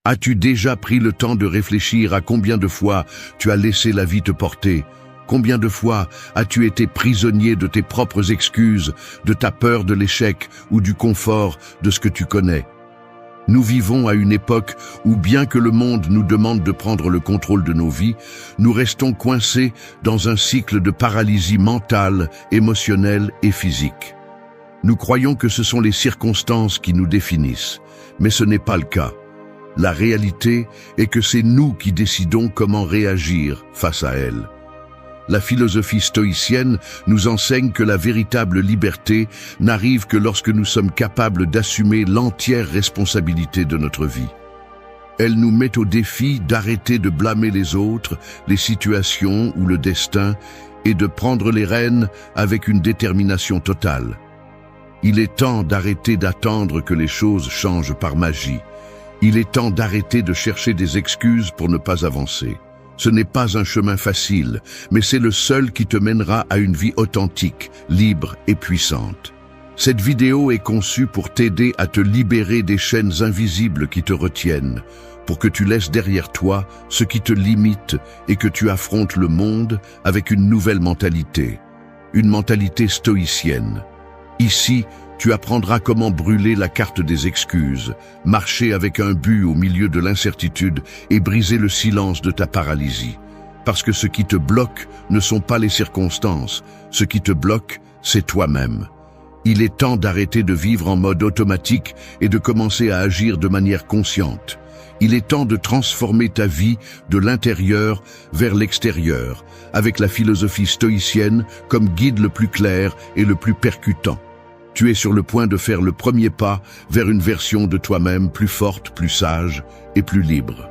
As-tu déjà pris le temps de réfléchir à combien de fois tu as laissé la vie te porter? Combien de fois as-tu été prisonnier de tes propres excuses, de ta peur de l'échec ou du confort de ce que tu connais? Nous vivons à une époque où, bien que le monde nous demande de prendre le contrôle de nos vies, nous restons coincés dans un cycle de paralysie mentale, émotionnelle et physique. Nous croyons que ce sont les circonstances qui nous définissent, mais ce n'est pas le cas. La réalité est que c'est nous qui décidons comment réagir face à elles. La philosophie stoïcienne nous enseigne que la véritable liberté n'arrive que lorsque nous sommes capables d'assumer l'entière responsabilité de notre vie. Elle nous met au défi d'arrêter de blâmer les autres, les situations ou le destin, et de prendre les rênes avec une détermination totale. Il est temps d'arrêter d'attendre que les choses changent par magie. Il est temps d'arrêter de chercher des excuses pour ne pas avancer. Ce n'est pas un chemin facile, mais c'est le seul qui te mènera à une vie authentique, libre et puissante. Cette vidéo est conçue pour t'aider à te libérer des chaînes invisibles qui te retiennent, pour que tu laisses derrière toi ce qui te limite et que tu affrontes le monde avec une nouvelle mentalité, une mentalité stoïcienne. Ici, tu apprendras comment brûler la carte des excuses, marcher avec un but au milieu de l'incertitude et briser le silence de ta paralysie. Parce que ce qui te bloque ne sont pas les circonstances, ce qui te bloque, c'est toi-même. Il est temps d'arrêter de vivre en mode automatique et de commencer à agir de manière consciente. Il est temps de transformer ta vie de l'intérieur vers l'extérieur, avec la philosophie stoïcienne comme guide le plus clair et le plus percutant. Tu es sur le point de faire le premier pas vers une version de toi-même plus forte, plus sage et plus libre.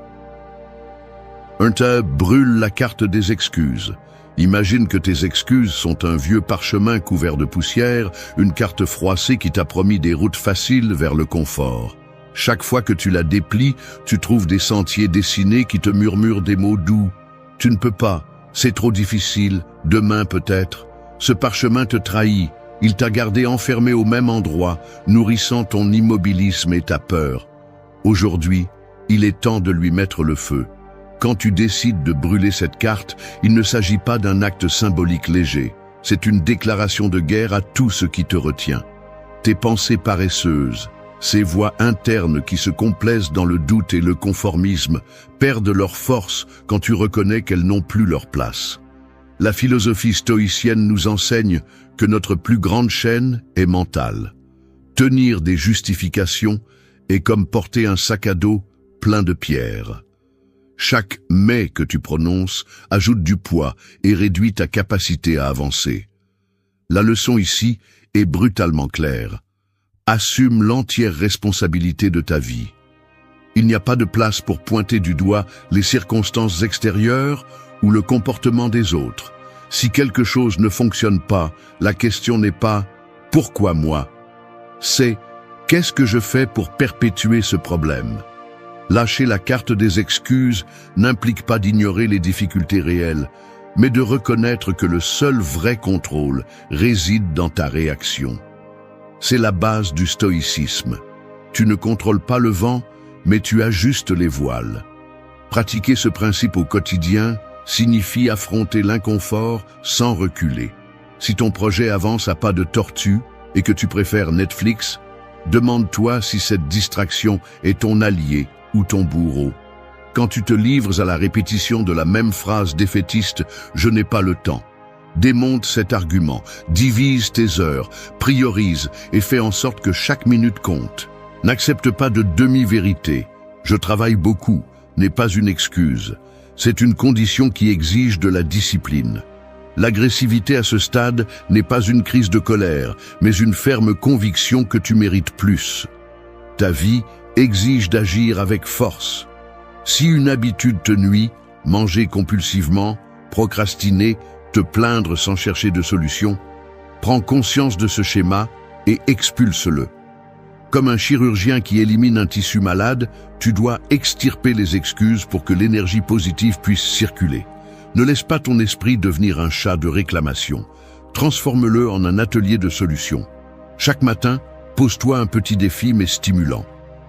1. Brûle la carte des excuses. Imagine que tes excuses sont un vieux parchemin couvert de poussière, une carte froissée qui t'a promis des routes faciles vers le confort. Chaque fois que tu la déplies, tu trouves des sentiers dessinés qui te murmurent des mots doux. Tu ne peux pas, c'est trop difficile, demain peut-être. Ce parchemin te trahit. Il t'a gardé enfermé au même endroit, nourrissant ton immobilisme et ta peur. Aujourd'hui, il est temps de lui mettre le feu. Quand tu décides de brûler cette carte, il ne s'agit pas d'un acte symbolique léger. C'est une déclaration de guerre à tout ce qui te retient. Tes pensées paresseuses, ces voix internes qui se complaisent dans le doute et le conformisme, perdent leur force quand tu reconnais qu'elles n'ont plus leur place. La philosophie stoïcienne nous enseigne que notre plus grande chaîne est mentale. Tenir des justifications est comme porter un sac à dos plein de pierres. Chaque « mais » que tu prononces ajoute du poids et réduit ta capacité à avancer. La leçon ici est brutalement claire. Assume l'entière responsabilité de ta vie. Il n'y a pas de place pour pointer du doigt les circonstances extérieures ou le comportement des autres. Si quelque chose ne fonctionne pas, la question n'est pas « pourquoi moi ?», c'est « qu'est-ce que je fais pour perpétuer ce problème ?» Lâcher la carte des excuses n'implique pas d'ignorer les difficultés réelles, mais de reconnaître que le seul vrai contrôle réside dans ta réaction. C'est la base du stoïcisme. Tu ne contrôles pas le vent, mais tu ajustes les voiles. Pratiquer ce principe au quotidien signifie affronter l'inconfort sans reculer. Si ton projet avance à pas de tortue et que tu préfères Netflix, demande-toi si cette distraction est ton allié ou ton bourreau. Quand tu te livres à la répétition de la même phrase défaitiste « je n'ai pas le temps », démonte cet argument, divise tes heures, priorise et fais en sorte que chaque minute compte. N'accepte pas de demi-vérité. « Je travaille beaucoup » n'est pas une excuse. C'est une condition qui exige de la discipline. L'agressivité à ce stade n'est pas une crise de colère, mais une ferme conviction que tu mérites plus. Ta vie exige d'agir avec force. Si une habitude te nuit, manger compulsivement, procrastiner, te plaindre sans chercher de solution, prends conscience de ce schéma et expulse-le. Comme un chirurgien qui élimine un tissu malade, tu dois extirper les excuses pour que l'énergie positive puisse circuler. Ne laisse pas ton esprit devenir un chat de réclamation. Transforme-le en un atelier de solutions. Chaque matin, pose-toi un petit défi mais stimulant.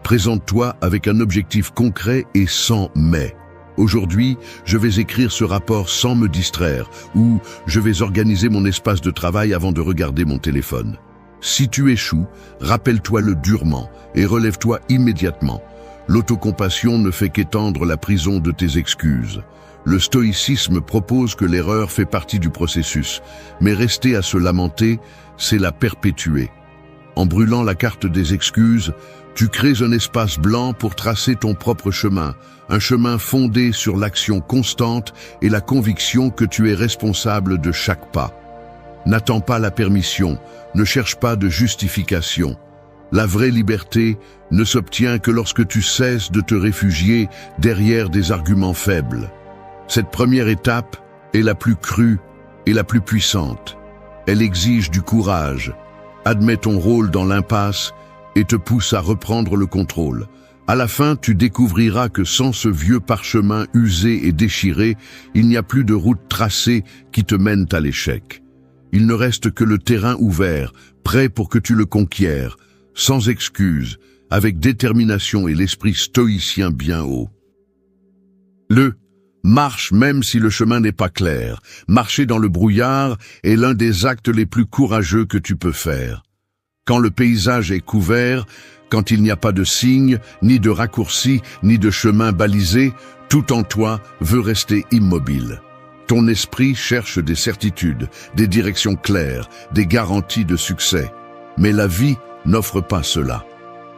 Présente-toi avec un objectif concret et sans mais. Aujourd'hui, je vais écrire ce rapport sans me distraire, ou je vais organiser mon espace de travail avant de regarder mon téléphone. Si tu échoues, rappelle-toi-le durement et relève-toi immédiatement. L'autocompassion ne fait qu'étendre la prison de tes excuses. Le stoïcisme propose que l'erreur fait partie du processus, mais rester à se lamenter, c'est la perpétuer. En brûlant la carte des excuses, tu crées un espace blanc pour tracer ton propre chemin, un chemin fondé sur l'action constante et la conviction que tu es responsable de chaque pas. N'attends pas la permission, ne cherche pas de justification. La vraie liberté ne s'obtient que lorsque tu cesses de te réfugier derrière des arguments faibles. Cette première étape est la plus crue et la plus puissante. Elle exige du courage, admet ton rôle dans l'impasse et te pousse à reprendre le contrôle. À la fin, tu découvriras que sans ce vieux parchemin usé et déchiré, il n'y a plus de route tracée qui te mène à l'échec. Il ne reste que le terrain ouvert, prêt pour que tu le conquières, sans excuse, avec détermination et l'esprit stoïcien bien haut. Marche même si le chemin n'est pas clair. Marcher dans le brouillard est l'un des actes les plus courageux que tu peux faire. Quand le paysage est couvert, quand il n'y a pas de signes, ni de raccourcis, ni de chemin balisé, tout en toi veut rester immobile. Ton esprit cherche des certitudes, des directions claires, des garanties de succès. Mais la vie n'offre pas cela.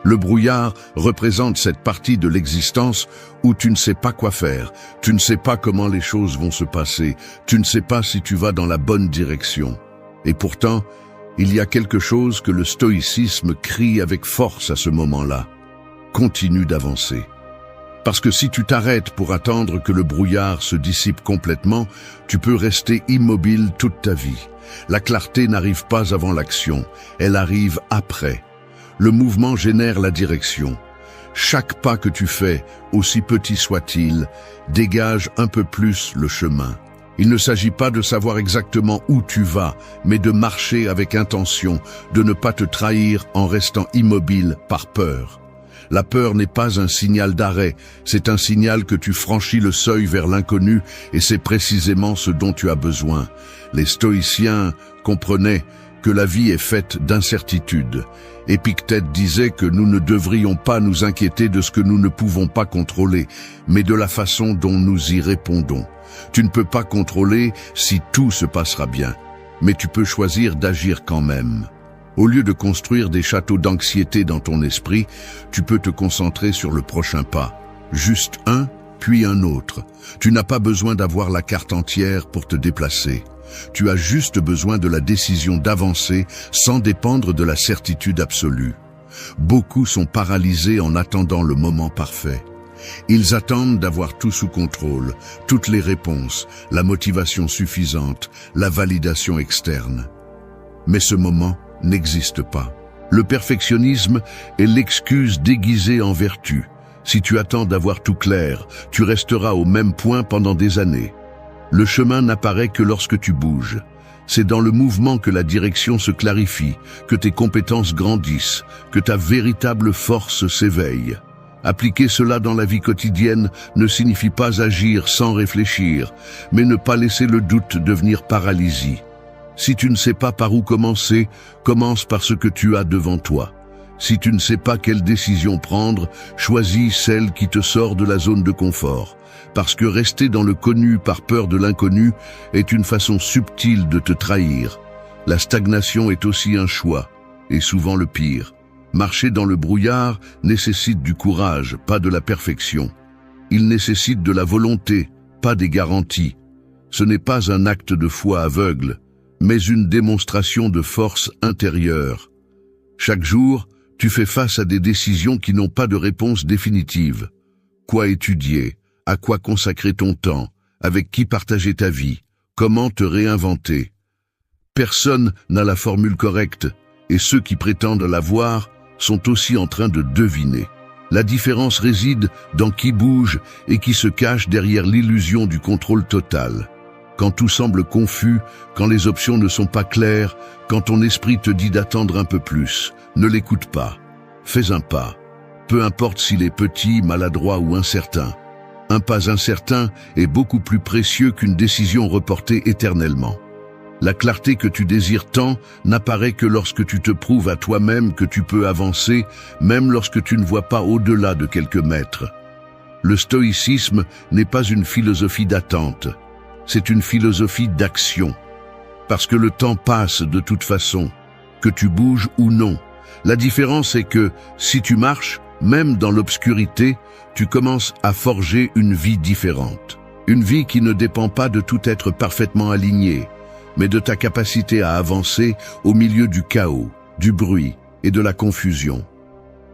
Le brouillard représente cette partie de l'existence où tu ne sais pas quoi faire, tu ne sais pas comment les choses vont se passer, tu ne sais pas si tu vas dans la bonne direction. Et pourtant, il y a quelque chose que le stoïcisme crie avec force à ce moment-là. Continue d'avancer. Parce que si tu t'arrêtes pour attendre que le brouillard se dissipe complètement, tu peux rester immobile toute ta vie. La clarté n'arrive pas avant l'action, elle arrive après. Le mouvement génère la direction. Chaque pas que tu fais, aussi petit soit-il, dégage un peu plus le chemin. Il ne s'agit pas de savoir exactement où tu vas, mais de marcher avec intention, de ne pas te trahir en restant immobile par peur. La peur n'est pas un signal d'arrêt, c'est un signal que tu franchis le seuil vers l'inconnu et c'est précisément ce dont tu as besoin. Les stoïciens comprenaient que la vie est faite d'incertitudes. Épictète disait que nous ne devrions pas nous inquiéter de ce que nous ne pouvons pas contrôler, mais de la façon dont nous y répondons. Tu ne peux pas contrôler si tout se passera bien, mais tu peux choisir d'agir quand même. Au lieu de construire des châteaux d'anxiété dans ton esprit, tu peux te concentrer sur le prochain pas. Juste un, puis un autre. Tu n'as pas besoin d'avoir la carte entière pour te déplacer. Tu as juste besoin de la décision d'avancer sans dépendre de la certitude absolue. Beaucoup sont paralysés en attendant le moment parfait. Ils attendent d'avoir tout sous contrôle, toutes les réponses, la motivation suffisante, la validation externe. Mais ce moment n'existe pas. Le perfectionnisme est l'excuse déguisée en vertu. Si tu attends d'avoir tout clair, tu resteras au même point pendant des années. Le chemin n'apparaît que lorsque tu bouges. C'est dans le mouvement que la direction se clarifie, que tes compétences grandissent, que ta véritable force s'éveille. Appliquer cela dans la vie quotidienne ne signifie pas agir sans réfléchir, mais ne pas laisser le doute devenir paralysie. Si tu ne sais pas par où commencer, commence par ce que tu as devant toi. Si tu ne sais pas quelle décision prendre, choisis celle qui te sort de la zone de confort. Parce que rester dans le connu par peur de l'inconnu est une façon subtile de te trahir. La stagnation est aussi un choix, et souvent le pire. Marcher dans le brouillard nécessite du courage, pas de la perfection. Il nécessite de la volonté, pas des garanties. Ce n'est pas un acte de foi aveugle, mais une démonstration de force intérieure. Chaque jour, tu fais face à des décisions qui n'ont pas de réponse définitive. Quoi étudier? À quoi consacrer ton temps? Avec qui partager ta vie? Comment te réinventer? Personne n'a la formule correcte, et ceux qui prétendent l'avoir sont aussi en train de deviner. La différence réside dans qui bouge et qui se cache derrière l'illusion du contrôle total. Quand tout semble confus, quand les options ne sont pas claires, quand ton esprit te dit d'attendre un peu plus, ne l'écoute pas. Fais un pas. peu importe s'il est petit, maladroit ou incertain. Un pas incertain est beaucoup plus précieux qu'une décision reportée éternellement. La clarté que tu désires tant n'apparaît que lorsque tu te prouves à toi-même que tu peux avancer, même lorsque tu ne vois pas au-delà de quelques mètres. Le stoïcisme n'est pas une philosophie d'attente, c'est une philosophie d'action. Parce que le temps passe de toute façon, que tu bouges ou non. La différence est que, si tu marches, même dans l'obscurité, tu commences à forger une vie différente. Une vie qui ne dépend pas de tout être parfaitement aligné, mais de ta capacité à avancer au milieu du chaos, du bruit et de la confusion.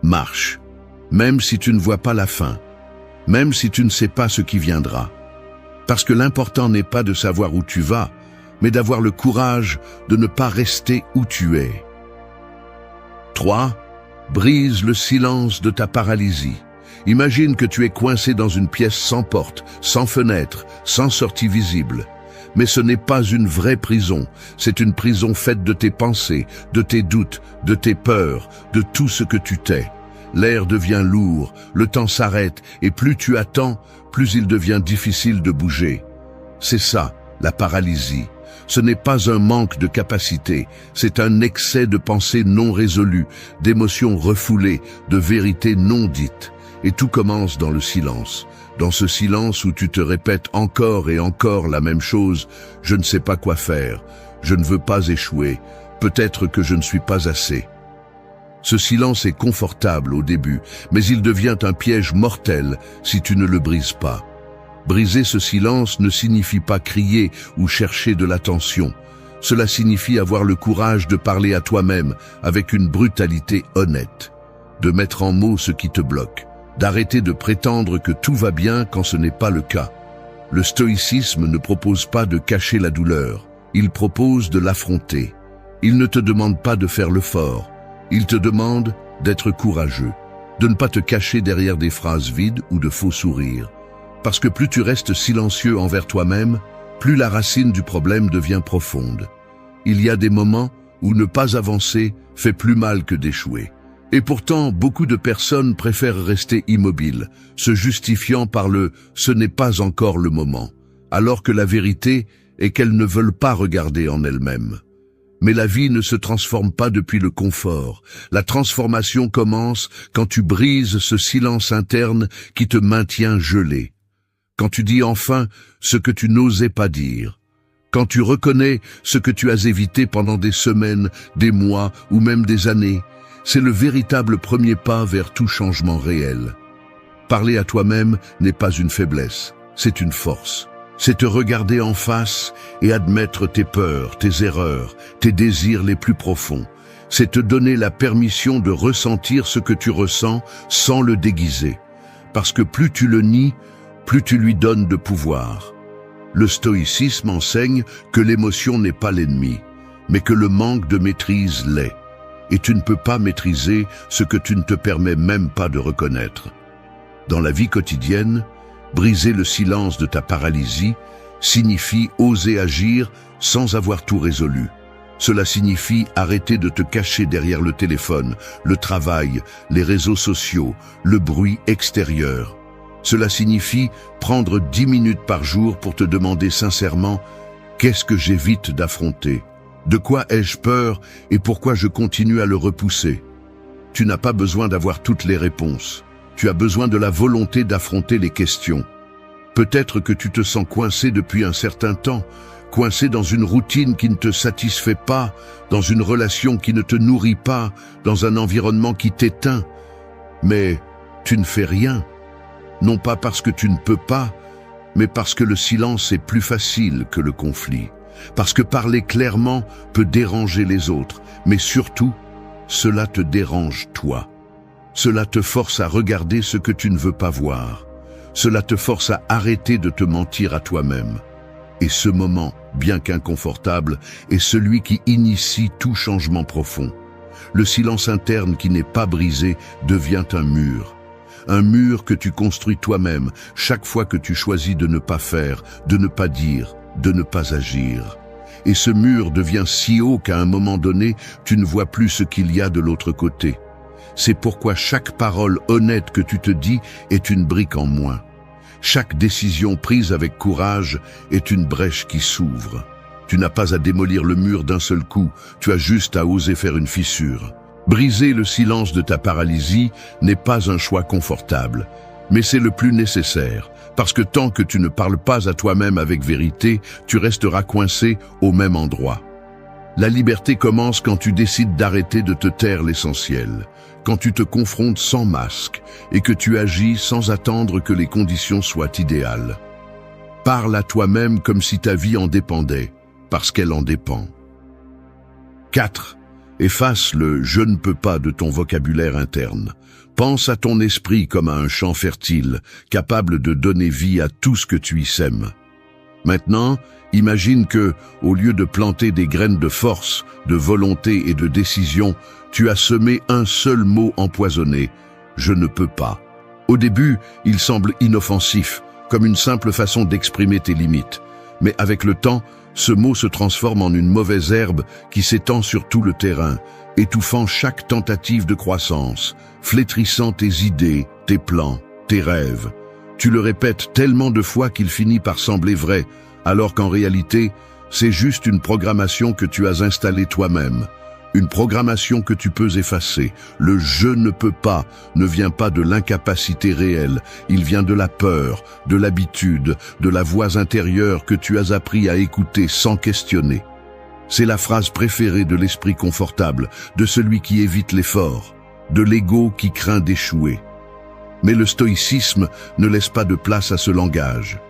Marche, même si tu ne vois pas la fin, même si tu ne sais pas ce qui viendra. Parce que l'important n'est pas de savoir où tu vas, mais d'avoir le courage de ne pas rester où tu es. 3. Brise le silence de ta paralysie. Imagine que tu es coincé dans une pièce sans porte, sans fenêtre, sans sortie visible. Mais ce n'est pas une vraie prison, c'est une prison faite de tes pensées, de tes doutes, de tes peurs, de tout ce que tu t'es. L'air devient lourd, le temps s'arrête, et plus tu attends, plus il devient difficile de bouger. C'est ça, la paralysie. Ce n'est pas un manque de capacité, c'est un excès de pensées non résolues, d'émotions refoulées, de vérités non dites. Et tout commence dans le silence. Dans ce silence où tu te répètes encore et encore la même chose, je ne sais pas quoi faire, je ne veux pas échouer, peut-être que je ne suis pas assez. Ce silence est confortable au début, mais il devient un piège mortel si tu ne le brises pas. Briser ce silence ne signifie pas crier ou chercher de l'attention. Cela signifie avoir le courage de parler à toi-même avec une brutalité honnête, de mettre en mots ce qui te bloque, d'arrêter de prétendre que tout va bien quand ce n'est pas le cas. Le stoïcisme ne propose pas de cacher la douleur, il propose de l'affronter. Il ne te demande pas de faire le fort, il te demande d'être courageux, de ne pas te cacher derrière des phrases vides ou de faux sourires. Parce que plus tu restes silencieux envers toi-même, plus la racine du problème devient profonde. Il y a des moments où ne pas avancer fait plus mal que d'échouer. Et pourtant, beaucoup de personnes préfèrent rester immobiles, se justifiant par le « ce n'est pas encore le moment », alors que la vérité est qu'elles ne veulent pas regarder en elles-mêmes. Mais la vie ne se transforme pas depuis le confort. La transformation commence quand tu brises ce silence interne qui te maintient gelé. Quand tu dis enfin ce que tu n'osais pas dire. Quand tu reconnais ce que tu as évité pendant des semaines, des mois ou même des années. C'est le véritable premier pas vers tout changement réel. Parler à toi-même n'est pas une faiblesse, c'est une force. C'est te regarder en face et admettre tes peurs, tes erreurs, tes désirs les plus profonds. C'est te donner la permission de ressentir ce que tu ressens sans le déguiser. Parce que plus tu le nies, plus tu lui donnes de pouvoir. Le stoïcisme enseigne que l'émotion n'est pas l'ennemi, mais que le manque de maîtrise l'est. Et tu ne peux pas maîtriser ce que tu ne te permets même pas de reconnaître. Dans la vie quotidienne, briser le silence de ta paralysie signifie oser agir sans avoir tout résolu. Cela signifie arrêter de te cacher derrière le téléphone, le travail, les réseaux sociaux, le bruit extérieur. Cela signifie prendre 10 minutes par jour pour te demander sincèrement « Qu'est-ce que j'évite d'affronter ? De quoi ai-je peur et pourquoi je continue à le repousser ?» Tu n'as pas besoin d'avoir toutes les réponses. Tu as besoin de la volonté d'affronter les questions. Peut-être que tu te sens coincé depuis un certain temps, coincé dans une routine qui ne te satisfait pas, dans une relation qui ne te nourrit pas, dans un environnement qui t'éteint. Mais tu ne fais rien. Non pas parce que tu ne peux pas, mais parce que le silence est plus facile que le conflit. Parce que parler clairement peut déranger les autres, mais surtout, cela te dérange toi. Cela te force à regarder ce que tu ne veux pas voir. Cela te force à arrêter de te mentir à toi-même. Et ce moment, bien qu'inconfortable, est celui qui initie tout changement profond. Le silence interne qui n'est pas brisé devient un mur. Un mur que tu construis toi-même chaque fois que tu choisis de ne pas faire, de ne pas dire, de ne pas agir. Et ce mur devient si haut qu'à un moment donné, tu ne vois plus ce qu'il y a de l'autre côté. C'est pourquoi chaque parole honnête que tu te dis est une brique en moins. Chaque décision prise avec courage est une brèche qui s'ouvre. Tu n'as pas à démolir le mur d'un seul coup, tu as juste à oser faire une fissure. Briser le silence de ta paralysie n'est pas un choix confortable, mais c'est le plus nécessaire, parce que tant que tu ne parles pas à toi-même avec vérité, tu resteras coincé au même endroit. La liberté commence quand tu décides d'arrêter de te taire l'essentiel, quand tu te confrontes sans masque et que tu agis sans attendre que les conditions soient idéales. Parle à toi-même comme si ta vie en dépendait, parce qu'elle en dépend. 4. Efface le « je ne peux pas » de ton vocabulaire interne. Pense à ton esprit comme à un champ fertile, capable de donner vie à tout ce que tu y sèmes. Maintenant, imagine que, au lieu de planter des graines de force, de volonté et de décision, tu as semé un seul mot empoisonné, « je ne peux pas ». Au début, il semble inoffensif, comme une simple façon d'exprimer tes limites. Mais avec le temps, ce mot se transforme en une mauvaise herbe qui s'étend sur tout le terrain, étouffant chaque tentative de croissance, flétrissant tes idées, tes plans, tes rêves. Tu le répètes tellement de fois qu'il finit par sembler vrai, alors qu'en réalité, c'est juste une programmation que tu as installée toi-même. Une programmation que tu peux effacer. Le « je ne peux pas » ne vient pas de l'incapacité réelle, il vient de la peur, de l'habitude, de la voix intérieure que tu as appris à écouter sans questionner. C'est la phrase préférée de l'esprit confortable, de celui qui évite l'effort, de l'ego qui craint d'échouer. Mais le stoïcisme ne laisse pas de place à ce langage.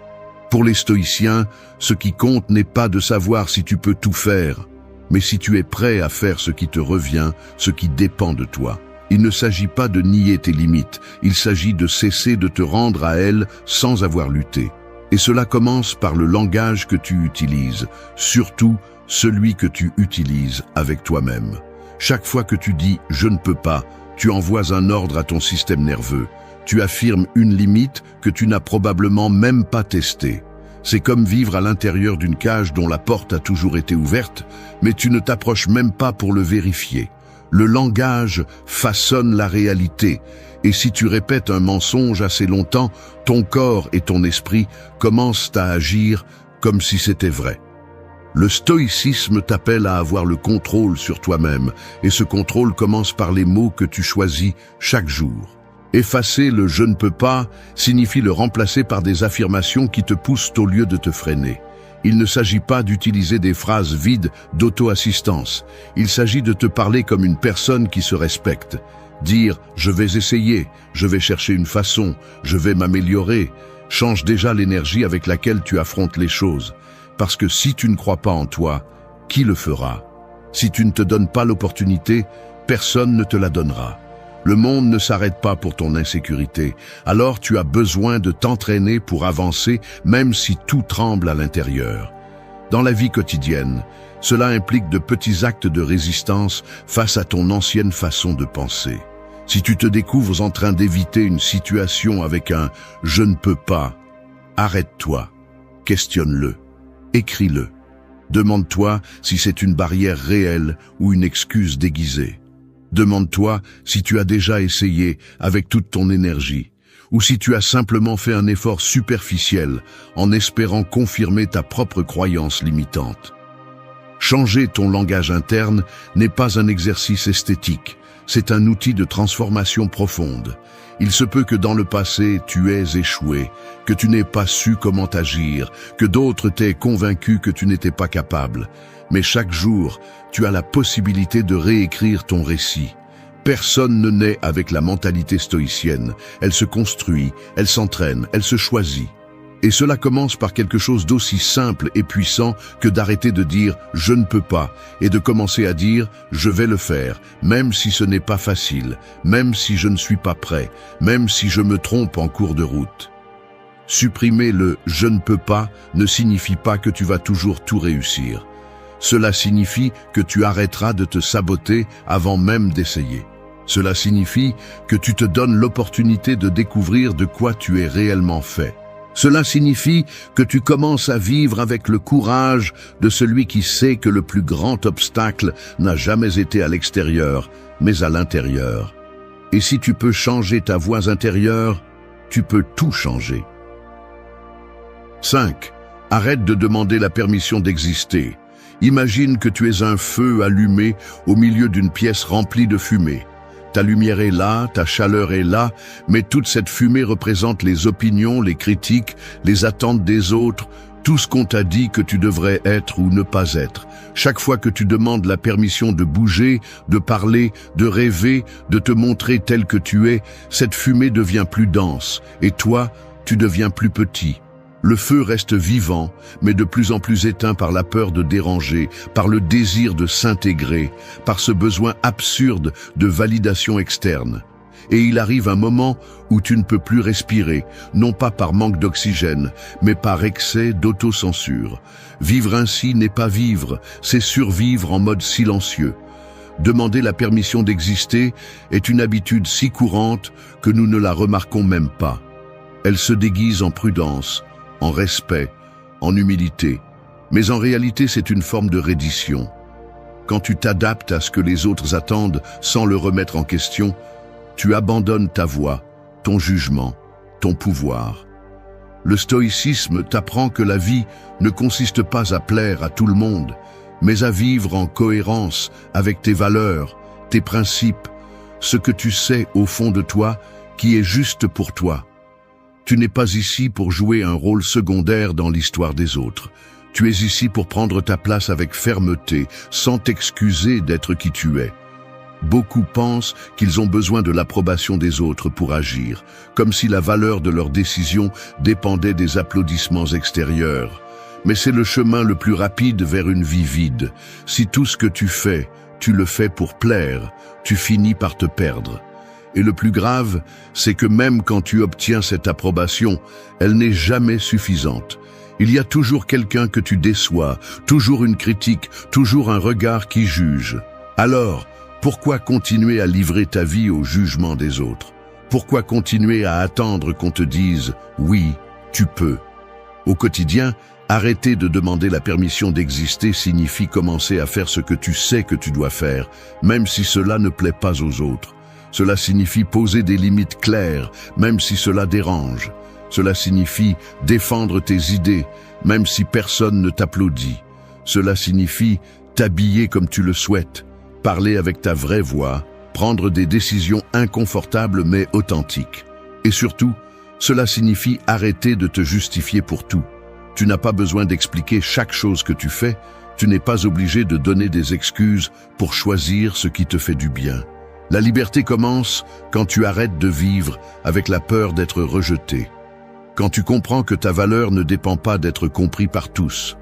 Pour les stoïciens, ce qui compte n'est pas de savoir si tu peux tout faire, mais si tu es prêt à faire ce qui te revient, ce qui dépend de toi. Il ne s'agit pas de nier tes limites, il s'agit de cesser de te rendre à elles sans avoir lutté. Et cela commence par le langage que tu utilises, surtout celui que tu utilises avec toi-même. Chaque fois que tu dis « je ne peux pas », tu envoies un ordre à ton système nerveux. Tu affirmes une limite que tu n'as probablement même pas testée. C'est comme vivre à l'intérieur d'une cage dont la porte a toujours été ouverte, mais tu ne t'approches même pas pour le vérifier. Le langage façonne la réalité, et si tu répètes un mensonge assez longtemps, ton corps et ton esprit commencent à agir comme si c'était vrai. Le stoïcisme t'appelle à avoir le contrôle sur toi-même, et ce contrôle commence par les mots que tu choisis chaque jour. Effacer le « je ne peux pas » signifie le remplacer par des affirmations qui te poussent au lieu de te freiner. Il ne s'agit pas d'utiliser des phrases vides d'auto-assistance. Il s'agit de te parler comme une personne qui se respecte. Dire « je vais essayer, je vais chercher une façon, je vais m'améliorer » change déjà l'énergie avec laquelle tu affrontes les choses. Parce que si tu ne crois pas en toi, qui le fera? Si tu ne te donnes pas l'opportunité, personne ne te la donnera. Le monde ne s'arrête pas pour ton insécurité, alors tu as besoin de t'entraîner pour avancer même si tout tremble à l'intérieur. Dans la vie quotidienne, cela implique de petits actes de résistance face à ton ancienne façon de penser. Si tu te découvres en train d'éviter une situation avec un « je ne peux pas », arrête-toi, questionne-le, écris-le. Demande-toi si c'est une barrière réelle ou une excuse déguisée. Demande-toi si tu as déjà essayé avec toute ton énergie, ou si tu as simplement fait un effort superficiel en espérant confirmer ta propre croyance limitante. Changer ton langage interne n'est pas un exercice esthétique, c'est un outil de transformation profonde. Il se peut que dans le passé, tu aies échoué, que tu n'aies pas su comment agir, que d'autres t'aient convaincu que tu n'étais pas capable. Mais chaque jour, tu as la possibilité de réécrire ton récit. Personne ne naît avec la mentalité stoïcienne. Elle se construit, elle s'entraîne, elle se choisit. Et cela commence par quelque chose d'aussi simple et puissant que d'arrêter de dire « je ne peux pas » et de commencer à dire « je vais le faire », même si ce n'est pas facile, même si je ne suis pas prêt, même si je me trompe en cours de route. Supprimer le « je ne peux pas » ne signifie pas que tu vas toujours tout réussir. Cela signifie que tu arrêteras de te saboter avant même d'essayer. Cela signifie que tu te donnes l'opportunité de découvrir de quoi tu es réellement fait. Cela signifie que tu commences à vivre avec le courage de celui qui sait que le plus grand obstacle n'a jamais été à l'extérieur, mais à l'intérieur. Et si tu peux changer ta voix intérieure, tu peux tout changer. 5. Arrête de demander la permission d'exister. Imagine que tu es un feu allumé au milieu d'une pièce remplie de fumée. Ta lumière est là, ta chaleur est là, mais toute cette fumée représente les opinions, les critiques, les attentes des autres, tout ce qu'on t'a dit que tu devrais être ou ne pas être. Chaque fois que tu demandes la permission de bouger, de parler, de rêver, de te montrer tel que tu es, cette fumée devient plus dense, et toi, tu deviens plus petit. Le feu reste vivant, mais de plus en plus éteint par la peur de déranger, par le désir de s'intégrer, par ce besoin absurde de validation externe. Et il arrive un moment où tu ne peux plus respirer, non pas par manque d'oxygène, mais par excès d'autocensure. Vivre ainsi n'est pas vivre, c'est survivre en mode silencieux. Demander la permission d'exister est une habitude si courante que nous ne la remarquons même pas. Elle se déguise en prudence, en respect, en humilité. Mais en réalité, c'est une forme de reddition. Quand tu t'adaptes à ce que les autres attendent sans le remettre en question, tu abandonnes ta voix, ton jugement, ton pouvoir. Le stoïcisme t'apprend que la vie ne consiste pas à plaire à tout le monde, mais à vivre en cohérence avec tes valeurs, tes principes, ce que tu sais au fond de toi qui est juste pour toi. Tu n'es pas ici pour jouer un rôle secondaire dans l'histoire des autres. Tu es ici pour prendre ta place avec fermeté, sans t'excuser d'être qui tu es. Beaucoup pensent qu'ils ont besoin de l'approbation des autres pour agir, comme si la valeur de leurs décisions dépendait des applaudissements extérieurs. Mais c'est le chemin le plus rapide vers une vie vide. Si tout ce que tu fais, tu le fais pour plaire, tu finis par te perdre. Et le plus grave, c'est que même quand tu obtiens cette approbation, elle n'est jamais suffisante. Il y a toujours quelqu'un que tu déçois, toujours une critique, toujours un regard qui juge. Alors, pourquoi continuer à livrer ta vie au jugement des autres? Pourquoi continuer à attendre qu'on te dise « oui, tu peux ». Au quotidien, arrêter de demander la permission d'exister signifie commencer à faire ce que tu sais que tu dois faire, même si cela ne plaît pas aux autres. Cela signifie poser des limites claires, même si cela dérange. Cela signifie défendre tes idées, même si personne ne t'applaudit. Cela signifie t'habiller comme tu le souhaites, parler avec ta vraie voix, prendre des décisions inconfortables mais authentiques. Et surtout, cela signifie arrêter de te justifier pour tout. Tu n'as pas besoin d'expliquer chaque chose que tu fais, tu n'es pas obligé de donner des excuses pour choisir ce qui te fait du bien. La liberté commence quand tu arrêtes de vivre avec la peur d'être rejeté. Quand tu comprends que ta valeur ne dépend pas d'être compris par tous.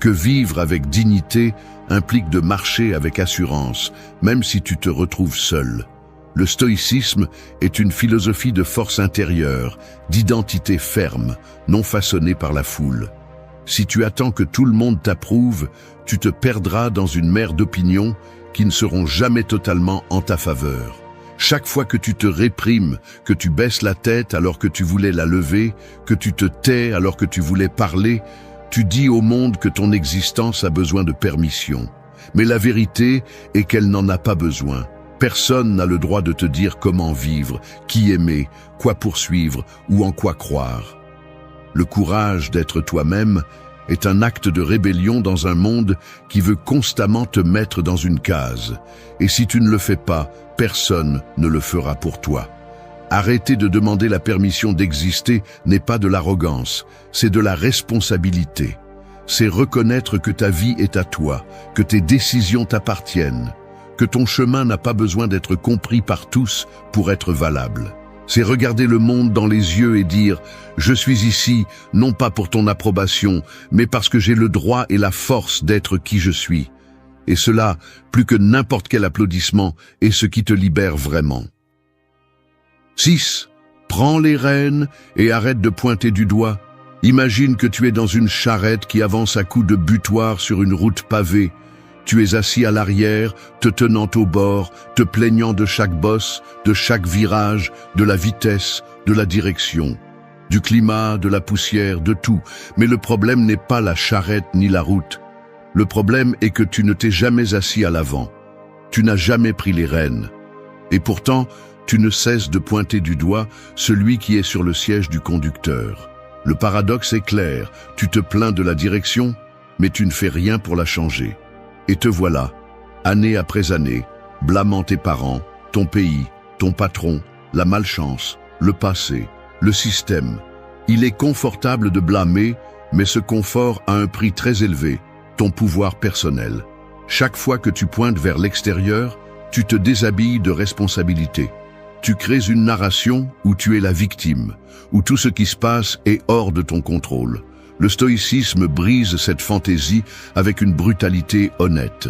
Que vivre avec dignité implique de marcher avec assurance, même si tu te retrouves seul. Le stoïcisme est une philosophie de force intérieure, d'identité ferme, non façonnée par la foule. Si tu attends que tout le monde t'approuve, tu te perdras dans une mer d'opinions qui ne seront jamais totalement en ta faveur. Chaque fois que tu te réprimes, que tu baisses la tête alors que tu voulais la lever, que tu te tais alors que tu voulais parler, tu dis au monde que ton existence a besoin de permission. Mais la vérité est qu'elle n'en a pas besoin. Personne n'a le droit de te dire comment vivre, qui aimer, quoi poursuivre ou en quoi croire. Le courage d'être toi-même est un acte de rébellion dans un monde qui veut constamment te mettre dans une case. Et si tu ne le fais pas, personne ne le fera pour toi. Arrêter de demander la permission d'exister n'est pas de l'arrogance, c'est de la responsabilité. C'est reconnaître que ta vie est à toi, que tes décisions t'appartiennent, que ton chemin n'a pas besoin d'être compris par tous pour être valable. C'est regarder le monde dans les yeux et dire « Je suis ici, non pas pour ton approbation, mais parce que j'ai le droit et la force d'être qui je suis. » Et cela, plus que n'importe quel applaudissement, est ce qui te libère vraiment. 6. Prends les rênes et arrête de pointer du doigt. Imagine que tu es dans une charrette qui avance à coups de butoir sur une route pavée. Tu es assis à l'arrière, te tenant au bord, te plaignant de chaque bosse, de chaque virage, de la vitesse, de la direction, du climat, de la poussière, de tout. Mais le problème n'est pas la charrette ni la route. Le problème est que tu ne t'es jamais assis à l'avant. Tu n'as jamais pris les rênes. Et pourtant, tu ne cesses de pointer du doigt celui qui est sur le siège du conducteur. Le paradoxe est clair, tu te plains de la direction, mais tu ne fais rien pour la changer. Et te voilà, année après année, blâmant tes parents, ton pays, ton patron, la malchance, le passé, le système. Il est confortable de blâmer, mais ce confort a un prix très élevé, ton pouvoir personnel. Chaque fois que tu pointes vers l'extérieur, tu te déshabilles de responsabilité. Tu crées une narration où tu es la victime, où tout ce qui se passe est hors de ton contrôle. Le stoïcisme brise cette fantaisie avec une brutalité honnête.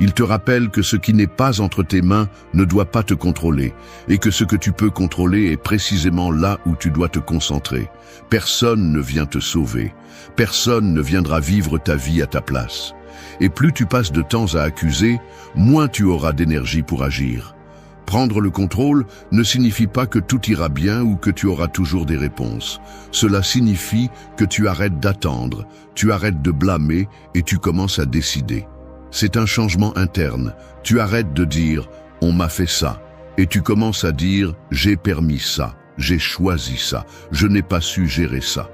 Il te rappelle que ce qui n'est pas entre tes mains ne doit pas te contrôler, et que ce que tu peux contrôler est précisément là où tu dois te concentrer. Personne ne vient te sauver. Personne ne viendra vivre ta vie à ta place. Et plus tu passes de temps à accuser, moins tu auras d'énergie pour agir. Prendre le contrôle ne signifie pas que tout ira bien ou que tu auras toujours des réponses. Cela signifie que tu arrêtes d'attendre, tu arrêtes de blâmer et tu commences à décider. C'est un changement interne. Tu arrêtes de dire « on m'a fait ça » et tu commences à dire « j'ai permis ça, j'ai choisi ça, je n'ai pas su gérer ça ».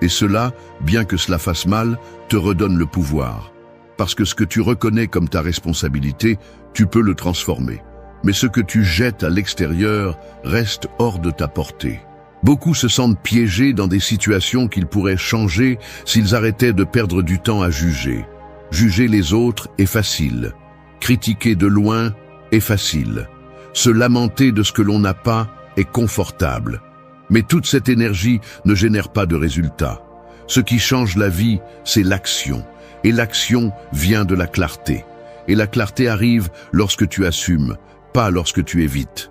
Et cela, bien que cela fasse mal, te redonne le pouvoir. Parce que ce que tu reconnais comme ta responsabilité, tu peux le transformer. Mais ce que tu jettes à l'extérieur reste hors de ta portée. Beaucoup se sentent piégés dans des situations qu'ils pourraient changer s'ils arrêtaient de perdre du temps à juger. Juger les autres est facile. Critiquer de loin est facile. Se lamenter de ce que l'on n'a pas est confortable. Mais toute cette énergie ne génère pas de résultat. Ce qui change la vie, c'est l'action. Et l'action vient de la clarté. Et la clarté arrive lorsque tu assumes, pas lorsque tu évites.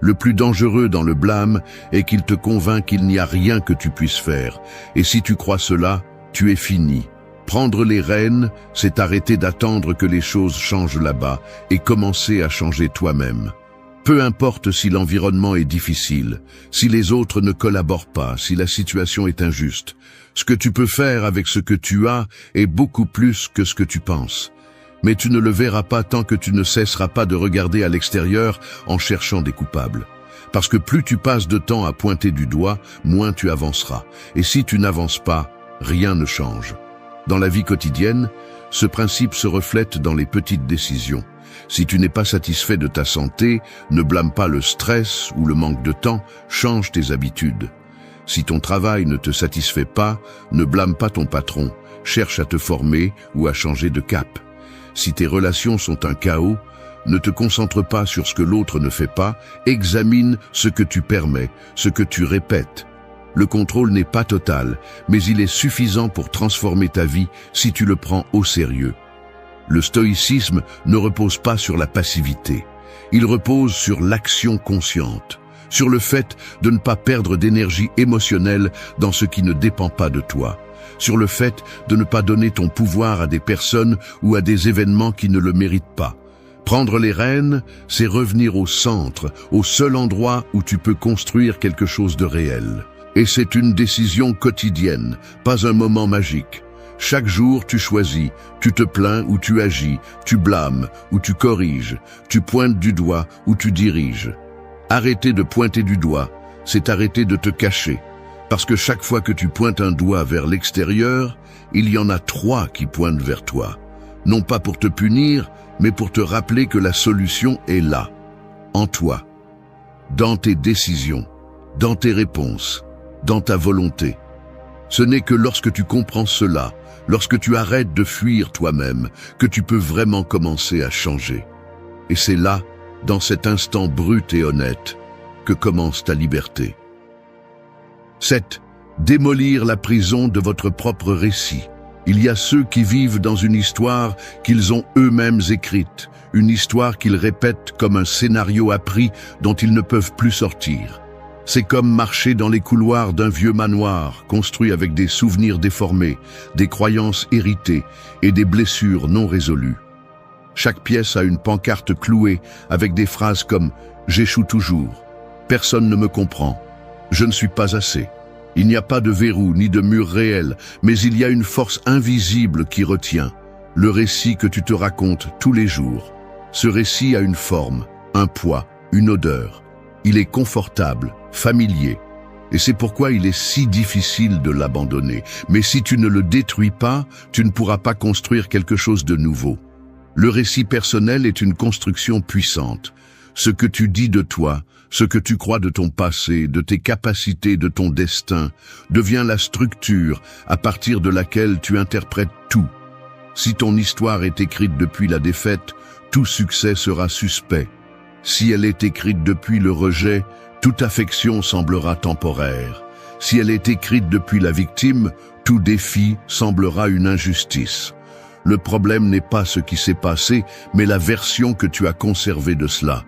Le plus dangereux dans le blâme est qu'il te convainc qu'il n'y a rien que tu puisses faire. Et si tu crois cela, tu es fini. Prendre les rênes, c'est arrêter d'attendre que les choses changent là-bas et commencer à changer toi-même. Peu importe si l'environnement est difficile, si les autres ne collaborent pas, si la situation est injuste. Ce que tu peux faire avec ce que tu as est beaucoup plus que ce que tu penses. Mais tu ne le verras pas tant que tu ne cesseras pas de regarder à l'extérieur en cherchant des coupables. Parce que plus tu passes de temps à pointer du doigt, moins tu avanceras. Et si tu n'avances pas, rien ne change. Dans la vie quotidienne, ce principe se reflète dans les petites décisions. Si tu n'es pas satisfait de ta santé, ne blâme pas le stress ou le manque de temps, change tes habitudes. Si ton travail ne te satisfait pas, ne blâme pas ton patron, cherche à te former ou à changer de cap. Si tes relations sont un chaos, ne te concentre pas sur ce que l'autre ne fait pas, examine ce que tu permets, ce que tu répètes. Le contrôle n'est pas total, mais il est suffisant pour transformer ta vie si tu le prends au sérieux. Le stoïcisme ne repose pas sur la passivité. Il repose sur l'action consciente, sur le fait de ne pas perdre d'énergie émotionnelle dans ce qui ne dépend pas de toi, sur le fait de ne pas donner ton pouvoir à des personnes ou à des événements qui ne le méritent pas. Prendre les rênes, c'est revenir au centre, au seul endroit où tu peux construire quelque chose de réel. Et c'est une décision quotidienne, pas un moment magique. Chaque jour, tu choisis, tu te plains ou tu agis, tu blâmes ou tu corriges, tu pointes du doigt ou tu diriges. Arrêter de pointer du doigt, c'est arrêter de te cacher. Parce que chaque fois que tu pointes un doigt vers l'extérieur, il y en a 3 qui pointent vers toi. Non pas pour te punir, mais pour te rappeler que la solution est là, en toi, dans tes décisions, dans tes réponses, dans ta volonté. Ce n'est que lorsque tu comprends cela, lorsque tu arrêtes de fuir toi-même, que tu peux vraiment commencer à changer. Et c'est là, dans cet instant brut et honnête, que commence ta liberté. 7. Démolir la prison de votre propre récit. Il y a ceux qui vivent dans une histoire qu'ils ont eux-mêmes écrite, une histoire qu'ils répètent comme un scénario appris dont ils ne peuvent plus sortir. C'est comme marcher dans les couloirs d'un vieux manoir construit avec des souvenirs déformés, des croyances héritées et des blessures non résolues. Chaque pièce a une pancarte clouée avec des phrases comme « J'échoue toujours »,« Personne ne me comprend »,« Je ne suis pas assez ». Il n'y a pas de verrou ni de mur réel, mais il y a une force invisible qui retient, le récit que tu te racontes tous les jours. Ce récit a une forme, un poids, une odeur. Il est confortable, familier. Et c'est pourquoi il est si difficile de l'abandonner. Mais si tu ne le détruis pas, tu ne pourras pas construire quelque chose de nouveau. Le récit personnel est une construction puissante. Ce que tu dis de toi, ce que tu crois de ton passé, de tes capacités, de ton destin, devient la structure à partir de laquelle tu interprètes tout. Si ton histoire est écrite depuis la défaite, tout succès sera suspect. Si elle est écrite depuis le rejet, toute affection semblera temporaire. Si elle est écrite depuis la victime, tout défi semblera une injustice. Le problème n'est pas ce qui s'est passé, mais la version que tu as conservée de cela.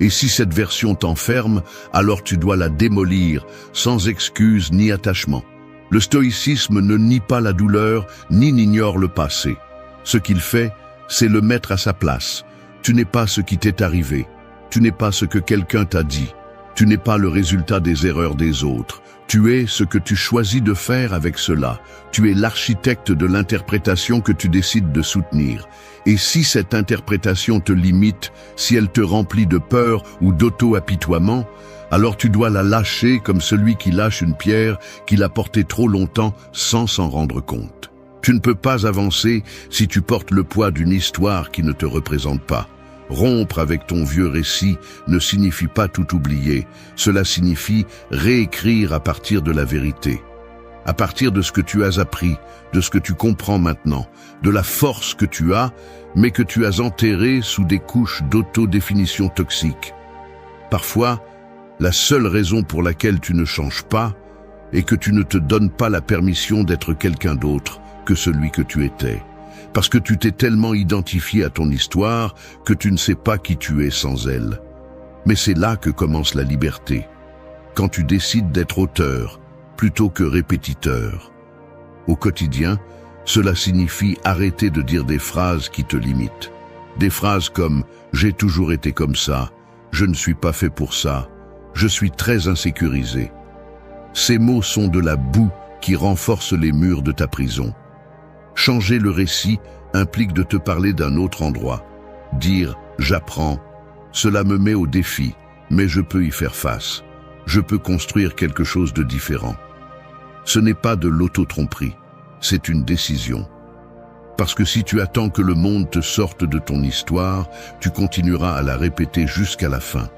Et si cette version t'enferme, alors tu dois la démolir, sans excuse ni attachement. Le stoïcisme ne nie pas la douleur, ni n'ignore le passé. Ce qu'il fait, c'est le mettre à sa place. Tu n'es pas ce qui t'est arrivé. Tu n'es pas ce que quelqu'un t'a dit. Tu n'es pas le résultat des erreurs des autres. Tu es ce que tu choisis de faire avec cela. Tu es l'architecte de l'interprétation que tu décides de soutenir. Et si cette interprétation te limite, si elle te remplit de peur ou d'auto-apitoiement, alors tu dois la lâcher comme celui qui lâche une pierre qu'il a portée trop longtemps sans s'en rendre compte. Tu ne peux pas avancer si tu portes le poids d'une histoire qui ne te représente pas. Rompre avec ton vieux récit ne signifie pas tout oublier, cela signifie réécrire à partir de la vérité. À partir de ce que tu as appris, de ce que tu comprends maintenant, de la force que tu as, mais que tu as enterrée sous des couches d'autodéfinition toxique. Parfois, la seule raison pour laquelle tu ne changes pas est que tu ne te donnes pas la permission d'être quelqu'un d'autre que celui que tu étais. Parce que tu t'es tellement identifié à ton histoire que tu ne sais pas qui tu es sans elle. Mais c'est là que commence la liberté, quand tu décides d'être auteur plutôt que répétiteur. Au quotidien, cela signifie arrêter de dire des phrases qui te limitent. Des phrases comme « j'ai toujours été comme ça »,« je ne suis pas fait pour ça »,« je suis très insécurisé ». Ces mots sont de la boue qui renforce les murs de ta prison. Changer le récit implique de te parler d'un autre endroit. Dire « j'apprends », cela me met au défi, mais je peux y faire face. Je peux construire quelque chose de différent. Ce n'est pas de l'auto-tromperie, c'est une décision. Parce que si tu attends que le monde te sorte de ton histoire, tu continueras à la répéter jusqu'à la fin.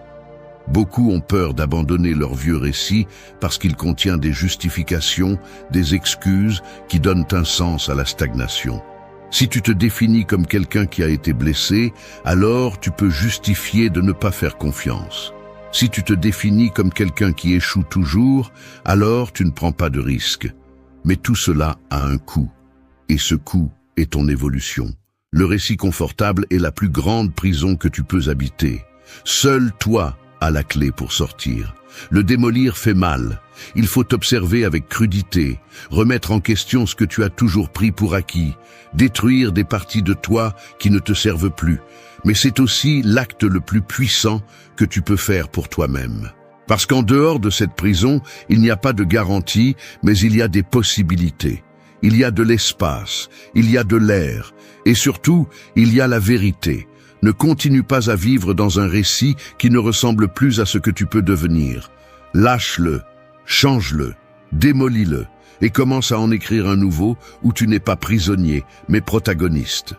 Beaucoup ont peur d'abandonner leur vieux récit parce qu'il contient des justifications, des excuses qui donnent un sens à la stagnation. Si tu te définis comme quelqu'un qui a été blessé, alors tu peux justifier de ne pas faire confiance. Si tu te définis comme quelqu'un qui échoue toujours, alors tu ne prends pas de risque. Mais tout cela a un coût. Et ce coût est ton évolution. Le récit confortable est la plus grande prison que tu peux habiter. Seul toi a la clé pour sortir. Le démolir fait mal. Il faut observer avec crudité, remettre en question ce que tu as toujours pris pour acquis, détruire des parties de toi qui ne te servent plus. Mais c'est aussi l'acte le plus puissant que tu peux faire pour toi-même. Parce qu'en dehors de cette prison, il n'y a pas de garantie, mais il y a des possibilités. Il y a de l'espace, il y a de l'air, et surtout, il y a la vérité. Ne continue pas à vivre dans un récit qui ne ressemble plus à ce que tu peux devenir. Lâche-le, change-le, démolis-le, et commence à en écrire un nouveau où tu n'es pas prisonnier, mais protagoniste.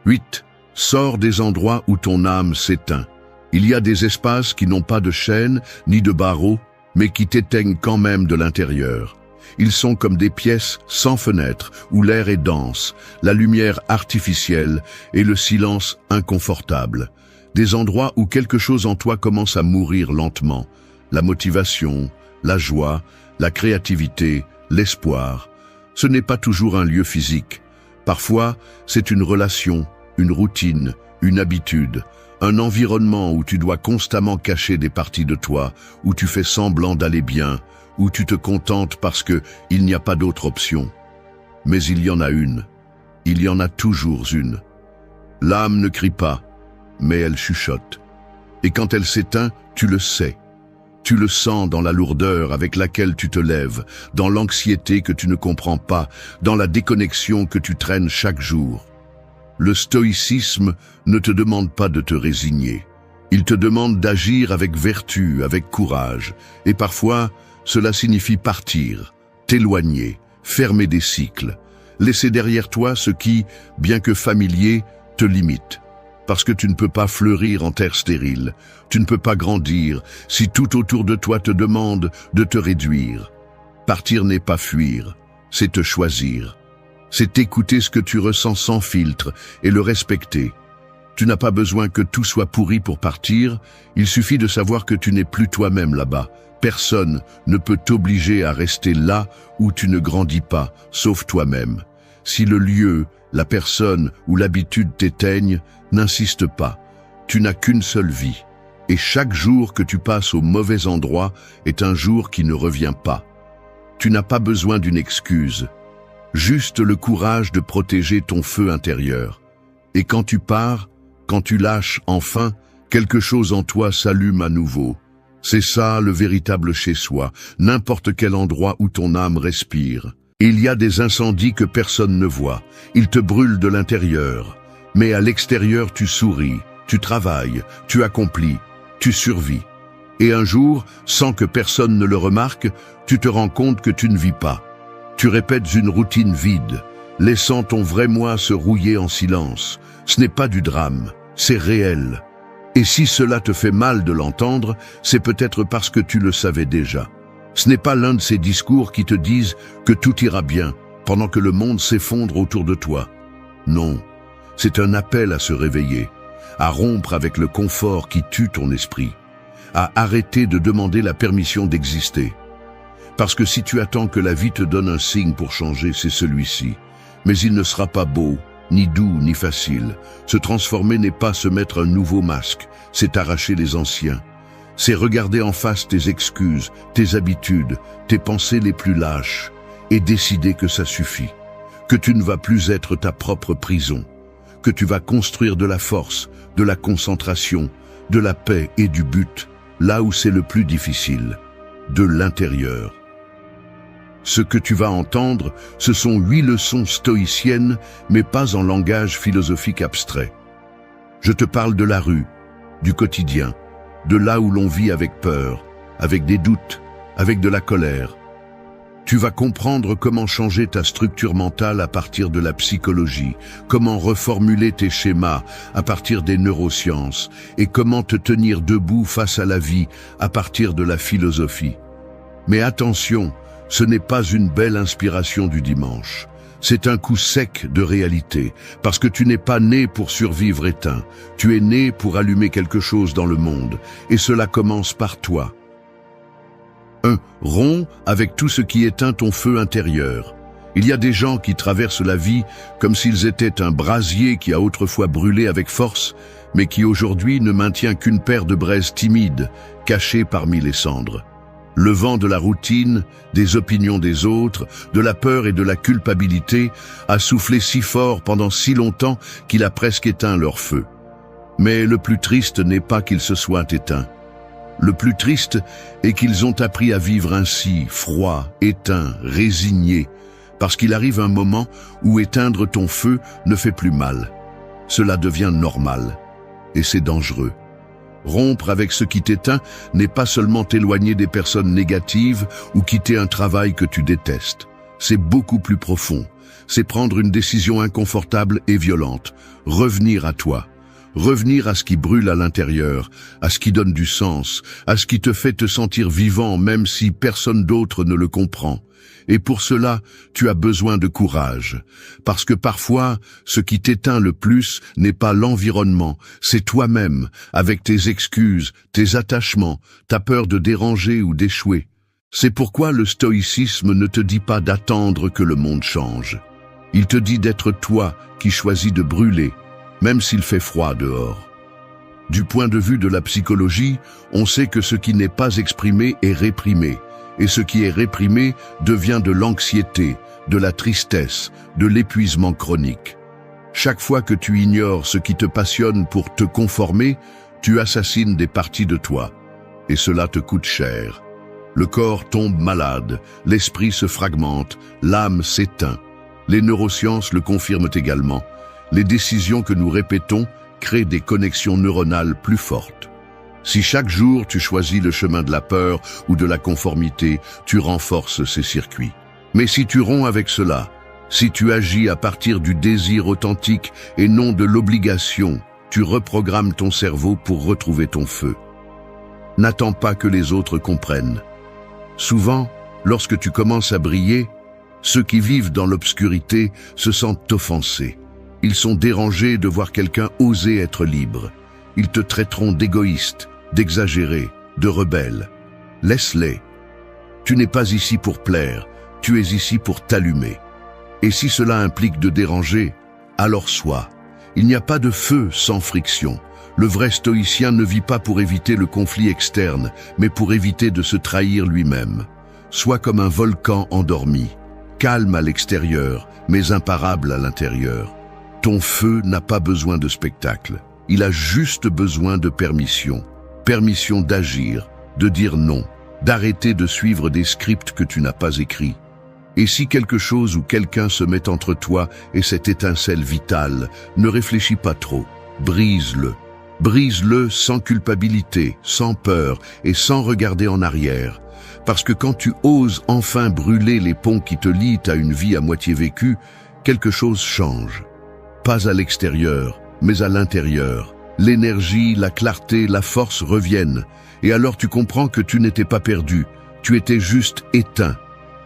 8. Sors des endroits où ton âme s'éteint. Il y a des espaces qui n'ont pas de chaînes ni de barreaux, mais qui t'éteignent quand même de l'intérieur. Ils sont comme des pièces sans fenêtre, où l'air est dense, la lumière artificielle et le silence inconfortable. Des endroits où quelque chose en toi commence à mourir lentement. La motivation, la joie, la créativité, l'espoir. Ce n'est pas toujours un lieu physique. Parfois, c'est une relation, une routine, une habitude, un environnement où tu dois constamment cacher des parties de toi, où tu fais semblant d'aller bien, où tu te contentes parce que il n'y a pas d'autre option. Mais il y en a une. Il y en a toujours une. L'âme ne crie pas, mais elle chuchote. Et quand elle s'éteint, tu le sais. Tu le sens dans la lourdeur avec laquelle tu te lèves, dans l'anxiété que tu ne comprends pas, dans la déconnexion que tu traînes chaque jour. Le stoïcisme ne te demande pas de te résigner. Il te demande d'agir avec vertu, avec courage, et parfois, cela signifie partir, t'éloigner, fermer des cycles, laisser derrière toi ce qui, bien que familier, te limite. Parce que tu ne peux pas fleurir en terre stérile, tu ne peux pas grandir si tout autour de toi te demande de te réduire. Partir n'est pas fuir, c'est te choisir. C'est écouter ce que tu ressens sans filtre et le respecter. Tu n'as pas besoin que tout soit pourri pour partir, il suffit de savoir que tu n'es plus toi-même là-bas. Personne ne peut t'obliger à rester là où tu ne grandis pas, sauf toi-même. Si le lieu, la personne ou l'habitude t'éteignent, n'insiste pas. Tu n'as qu'une seule vie. Et chaque jour que tu passes au mauvais endroit est un jour qui ne revient pas. Tu n'as pas besoin d'une excuse. Juste le courage de protéger ton feu intérieur. Et quand tu pars, quand tu lâches enfin, quelque chose en toi s'allume à nouveau. C'est ça le véritable chez-soi, n'importe quel endroit où ton âme respire. Il y a des incendies que personne ne voit, ils te brûlent de l'intérieur. Mais à l'extérieur tu souris, tu travailles, tu accomplis, tu survis. Et un jour, sans que personne ne le remarque, tu te rends compte que tu ne vis pas. Tu répètes une routine vide, laissant ton vrai moi se rouiller en silence. Ce n'est pas du drame, c'est réel. Et si cela te fait mal de l'entendre, c'est peut-être parce que tu le savais déjà. Ce n'est pas l'un de ces discours qui te disent que tout ira bien, pendant que le monde s'effondre autour de toi. Non, c'est un appel à se réveiller, à rompre avec le confort qui tue ton esprit, à arrêter de demander la permission d'exister. Parce que si tu attends que la vie te donne un signe pour changer, c'est celui-ci. Mais il ne sera pas beau, ni doux, ni facile. Se transformer n'est pas se mettre un nouveau masque, c'est arracher les anciens. C'est regarder en face tes excuses, tes habitudes, tes pensées les plus lâches, et décider que ça suffit, que tu ne vas plus être ta propre prison, que tu vas construire de la force, de la concentration, de la paix et du but, là où c'est le plus difficile, de l'intérieur. Ce que tu vas entendre, ce sont 8 leçons stoïciennes, mais pas en langage philosophique abstrait. Je te parle de la rue, du quotidien, de là où l'on vit avec peur, avec des doutes, avec de la colère. Tu vas comprendre comment changer ta structure mentale à partir de la psychologie, comment reformuler tes schémas à partir des neurosciences et comment te tenir debout face à la vie à partir de la philosophie. Mais attention, ce n'est pas une belle inspiration du dimanche. C'est un coup sec de réalité, parce que tu n'es pas né pour survivre éteint. Tu es né pour allumer quelque chose dans le monde, et cela commence par toi. 1. Romps avec tout ce qui éteint ton feu intérieur. Il y a des gens qui traversent la vie comme s'ils étaient un brasier qui a autrefois brûlé avec force, mais qui aujourd'hui ne maintient qu'une paire de braises timides, cachées parmi les cendres. Le vent de la routine, des opinions des autres, de la peur et de la culpabilité a soufflé si fort pendant si longtemps qu'il a presque éteint leur feu. Mais le plus triste n'est pas qu'ils se soient éteints. Le plus triste est qu'ils ont appris à vivre ainsi, froid, éteint, résigné, parce qu'il arrive un moment où éteindre ton feu ne fait plus mal. Cela devient normal, et c'est dangereux. Rompre avec ce qui t'éteint n'est pas seulement t'éloigner des personnes négatives ou quitter un travail que tu détestes. C'est beaucoup plus profond. C'est prendre une décision inconfortable et violente. Revenir à toi. Revenir à ce qui brûle à l'intérieur, à ce qui donne du sens, à ce qui te fait te sentir vivant même si personne d'autre ne le comprend. Et pour cela, tu as besoin de courage. Parce que parfois, ce qui t'éteint le plus n'est pas l'environnement, c'est toi-même, avec tes excuses, tes attachements, ta peur de déranger ou d'échouer. C'est pourquoi le stoïcisme ne te dit pas d'attendre que le monde change. Il te dit d'être toi qui choisis de brûler, même s'il fait froid dehors. Du point de vue de la psychologie, on sait que ce qui n'est pas exprimé est réprimé. Et ce qui est réprimé devient de l'anxiété, de la tristesse, de l'épuisement chronique. Chaque fois que tu ignores ce qui te passionne pour te conformer, tu assassines des parties de toi. Et cela te coûte cher. Le corps tombe malade, l'esprit se fragmente, l'âme s'éteint. Les neurosciences le confirment également. Les décisions que nous répétons créent des connexions neuronales plus fortes. Si chaque jour tu choisis le chemin de la peur ou de la conformité, tu renforces ces circuits. Mais si tu romps avec cela, si tu agis à partir du désir authentique et non de l'obligation, tu reprogrammes ton cerveau pour retrouver ton feu. N'attends pas que les autres comprennent. Souvent, lorsque tu commences à briller, ceux qui vivent dans l'obscurité se sentent offensés. Ils sont dérangés de voir quelqu'un oser être libre. Ils te traiteront d'égoïste, d'exagéré, de rebelle. Laisse-les. Tu n'es pas ici pour plaire, tu es ici pour t'allumer. Et si cela implique de déranger, alors sois. Il n'y a pas de feu sans friction. Le vrai stoïcien ne vit pas pour éviter le conflit externe, mais pour éviter de se trahir lui-même. Sois comme un volcan endormi, calme à l'extérieur, mais imparable à l'intérieur. Ton feu n'a pas besoin de spectacle. Il a juste besoin de permission. Permission d'agir, de dire non, d'arrêter de suivre des scripts que tu n'as pas écrits. Et si quelque chose ou quelqu'un se met entre toi et cette étincelle vitale, ne réfléchis pas trop, brise-le. Brise-le sans culpabilité, sans peur et sans regarder en arrière. Parce que quand tu oses enfin brûler les ponts qui te lient à une vie à moitié vécue, quelque chose change. Pas à l'extérieur, mais à l'intérieur. L'énergie, la clarté, la force reviennent. Et alors tu comprends que tu n'étais pas perdu, tu étais juste éteint.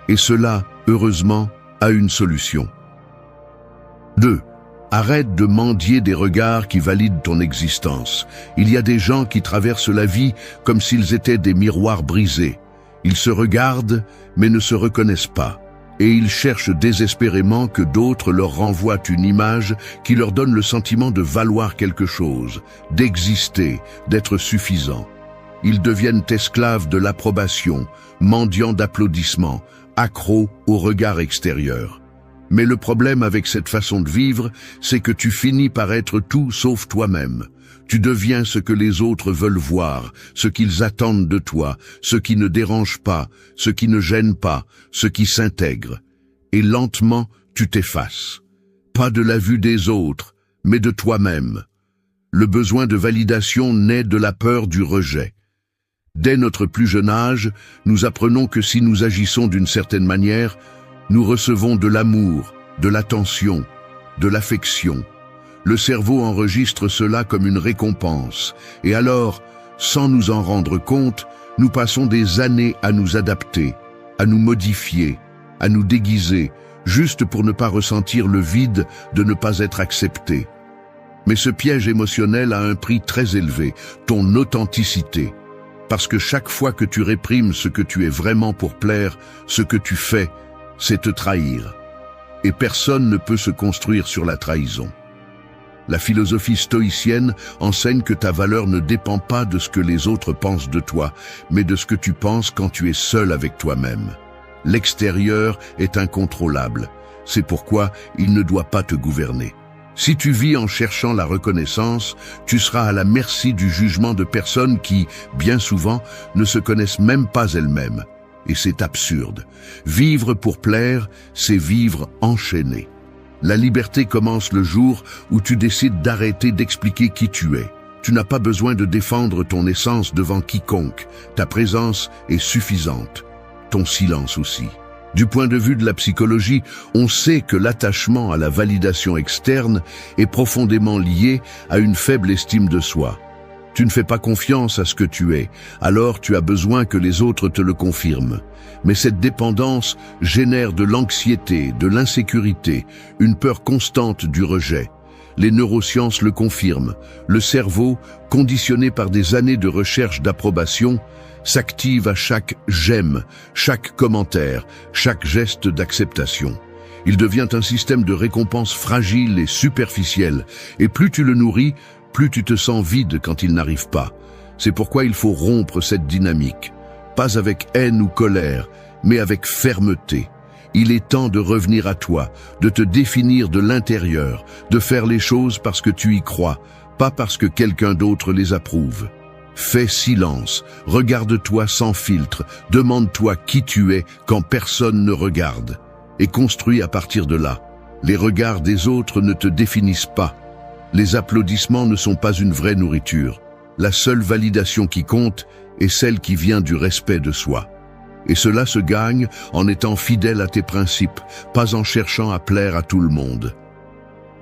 Et cela, heureusement, a une solution. 2. Arrête de mendier des regards qui valident ton existence. Il y a des gens qui traversent la vie comme s'ils étaient des miroirs brisés. Ils se regardent, mais ne se reconnaissent pas. Et ils cherchent désespérément que d'autres leur renvoient une image qui leur donne le sentiment de valoir quelque chose, d'exister, d'être suffisant. Ils deviennent esclaves de l'approbation, mendiants d'applaudissements, accros au regard extérieur. Mais le problème avec cette façon de vivre, c'est que tu finis par être tout sauf toi-même. Tu deviens ce que les autres veulent voir, ce qu'ils attendent de toi, ce qui ne dérange pas, ce qui ne gêne pas, ce qui s'intègre. Et lentement, tu t'effaces. Pas de la vue des autres, mais de toi-même. Le besoin de validation naît de la peur du rejet. Dès notre plus jeune âge, nous apprenons que si nous agissons d'une certaine manière, nous recevons de l'amour, de l'attention, de l'affection. Le cerveau enregistre cela comme une récompense, et alors, sans nous en rendre compte, nous passons des années à nous adapter, à nous modifier, à nous déguiser, juste pour ne pas ressentir le vide de ne pas être accepté. Mais ce piège émotionnel a un prix très élevé, ton authenticité. Parce que chaque fois que tu réprimes ce que tu es vraiment pour plaire, ce que tu fais, c'est te trahir. Et personne ne peut se construire sur la trahison. La philosophie stoïcienne enseigne que ta valeur ne dépend pas de ce que les autres pensent de toi, mais de ce que tu penses quand tu es seul avec toi-même. L'extérieur est incontrôlable. C'est pourquoi il ne doit pas te gouverner. Si tu vis en cherchant la reconnaissance, tu seras à la merci du jugement de personnes qui, bien souvent, ne se connaissent même pas elles-mêmes. Et c'est absurde. Vivre pour plaire, c'est vivre enchaîné. La liberté commence le jour où tu décides d'arrêter d'expliquer qui tu es. Tu n'as pas besoin de défendre ton essence devant quiconque. Ta présence est suffisante. Ton silence aussi. Du point de vue de la psychologie, on sait que l'attachement à la validation externe est profondément lié à une faible estime de soi. Tu ne fais pas confiance à ce que tu es, alors tu as besoin que les autres te le confirment. Mais cette dépendance génère de l'anxiété, de l'insécurité, une peur constante du rejet. Les neurosciences le confirment. Le cerveau, conditionné par des années de recherche d'approbation, s'active à chaque « j'aime », chaque commentaire, chaque geste d'acceptation. Il devient un système de récompense fragile et superficiel, et plus tu le nourris, plus tu te sens vide quand il n'arrive pas. C'est pourquoi il faut rompre cette dynamique, pas avec haine ou colère, mais avec fermeté. Il est temps de revenir à toi, de te définir de l'intérieur, de faire les choses parce que tu y crois, pas parce que quelqu'un d'autre les approuve. Fais silence, regarde-toi sans filtre, demande-toi qui tu es quand personne ne regarde. Et construis à partir de là. Les regards des autres ne te définissent pas. Les applaudissements ne sont pas une vraie nourriture. La seule validation qui compte est celle qui vient du respect de soi. Et cela se gagne en étant fidèle à tes principes, pas en cherchant à plaire à tout le monde.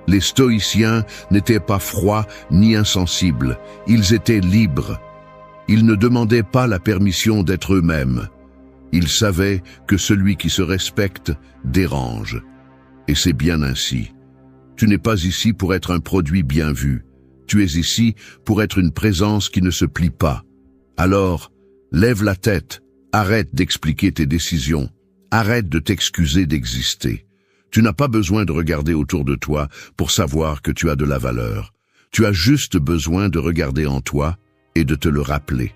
Les stoïciens n'étaient pas froids ni insensibles, ils étaient libres. Ils ne demandaient pas la permission d'être eux-mêmes. Ils savaient que celui qui se respecte dérange. Et c'est bien ainsi. Tu n'es pas ici pour être un produit bien vu. Tu es ici pour être une présence qui ne se plie pas. Alors, lève la tête, arrête d'expliquer tes décisions, arrête de t'excuser d'exister. Tu n'as pas besoin de regarder autour de toi pour savoir que tu as de la valeur. Tu as juste besoin de regarder en toi et de te le rappeler.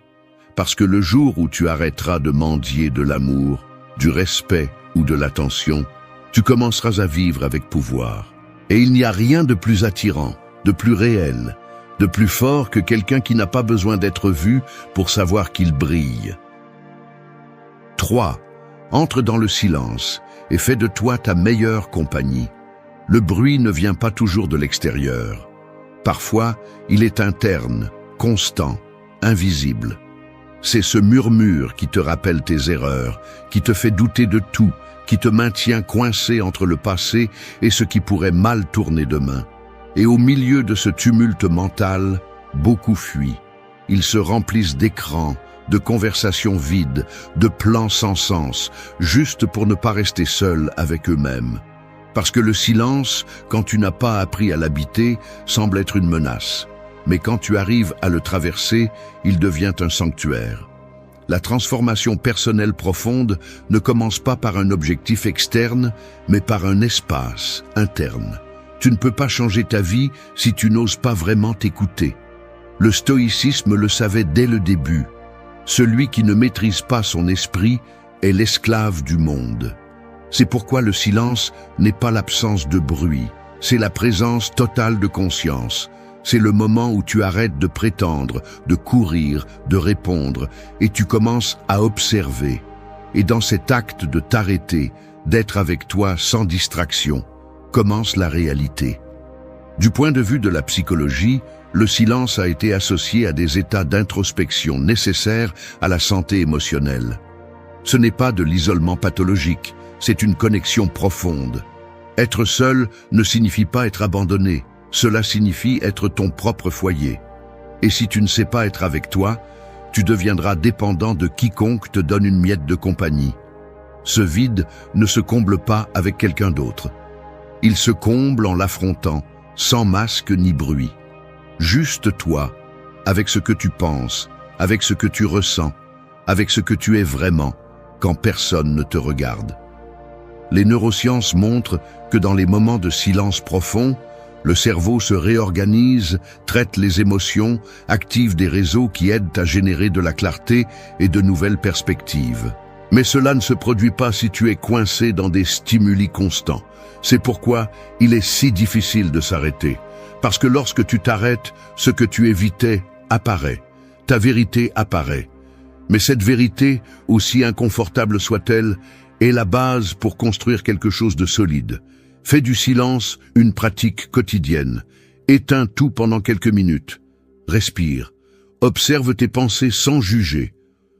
Parce que le jour où tu arrêteras de mendier de l'amour, du respect ou de l'attention, tu commenceras à vivre avec pouvoir. Et il n'y a rien de plus attirant, de plus réel, de plus fort que quelqu'un qui n'a pas besoin d'être vu pour savoir qu'il brille. 3. Entre dans le silence et fais de toi ta meilleure compagnie. Le bruit ne vient pas toujours de l'extérieur. Parfois, il est interne, constant, invisible. C'est ce murmure qui te rappelle tes erreurs, qui te fait douter de tout, qui te maintient coincé entre le passé et ce qui pourrait mal tourner demain. Et au milieu de ce tumulte mental, beaucoup fuient. Ils se remplissent d'écrans, de conversations vides, de plans sans sens, juste pour ne pas rester seuls avec eux-mêmes. Parce que le silence, quand tu n'as pas appris à l'habiter, semble être une menace. Mais quand tu arrives à le traverser, il devient un sanctuaire. La transformation personnelle profonde ne commence pas par un objectif externe, mais par un espace interne. Tu ne peux pas changer ta vie si tu n'oses pas vraiment t'écouter. Le stoïcisme le savait dès le début. Celui qui ne maîtrise pas son esprit est l'esclave du monde. C'est pourquoi le silence n'est pas l'absence de bruit, c'est la présence totale de conscience. C'est le moment où tu arrêtes de prétendre, de courir, de répondre, et tu commences à observer. Et dans cet acte de t'arrêter, d'être avec toi sans distraction, commence la réalité. Du point de vue de la psychologie, le silence a été associé à des états d'introspection nécessaires à la santé émotionnelle. Ce n'est pas de l'isolement pathologique, c'est une connexion profonde. Être seul ne signifie pas être abandonné, cela signifie être ton propre foyer. Et si tu ne sais pas être avec toi, tu deviendras dépendant de quiconque te donne une miette de compagnie. Ce vide ne se comble pas avec quelqu'un d'autre. Il se comble en l'affrontant, sans masque ni bruit. Juste toi, avec ce que tu penses, avec ce que tu ressens, avec ce que tu es vraiment, quand personne ne te regarde. Les neurosciences montrent que dans les moments de silence profond, le cerveau se réorganise, traite les émotions, active des réseaux qui aident à générer de la clarté et de nouvelles perspectives. Mais cela ne se produit pas si tu es coincé dans des stimuli constants. C'est pourquoi il est si difficile de s'arrêter. Parce que lorsque tu t'arrêtes, ce que tu évitais apparaît. Ta vérité apparaît. Mais cette vérité, aussi inconfortable soit-elle, est la base pour construire quelque chose de solide. Fais du silence une pratique quotidienne. Éteins tout pendant quelques minutes. Respire. Observe tes pensées sans juger.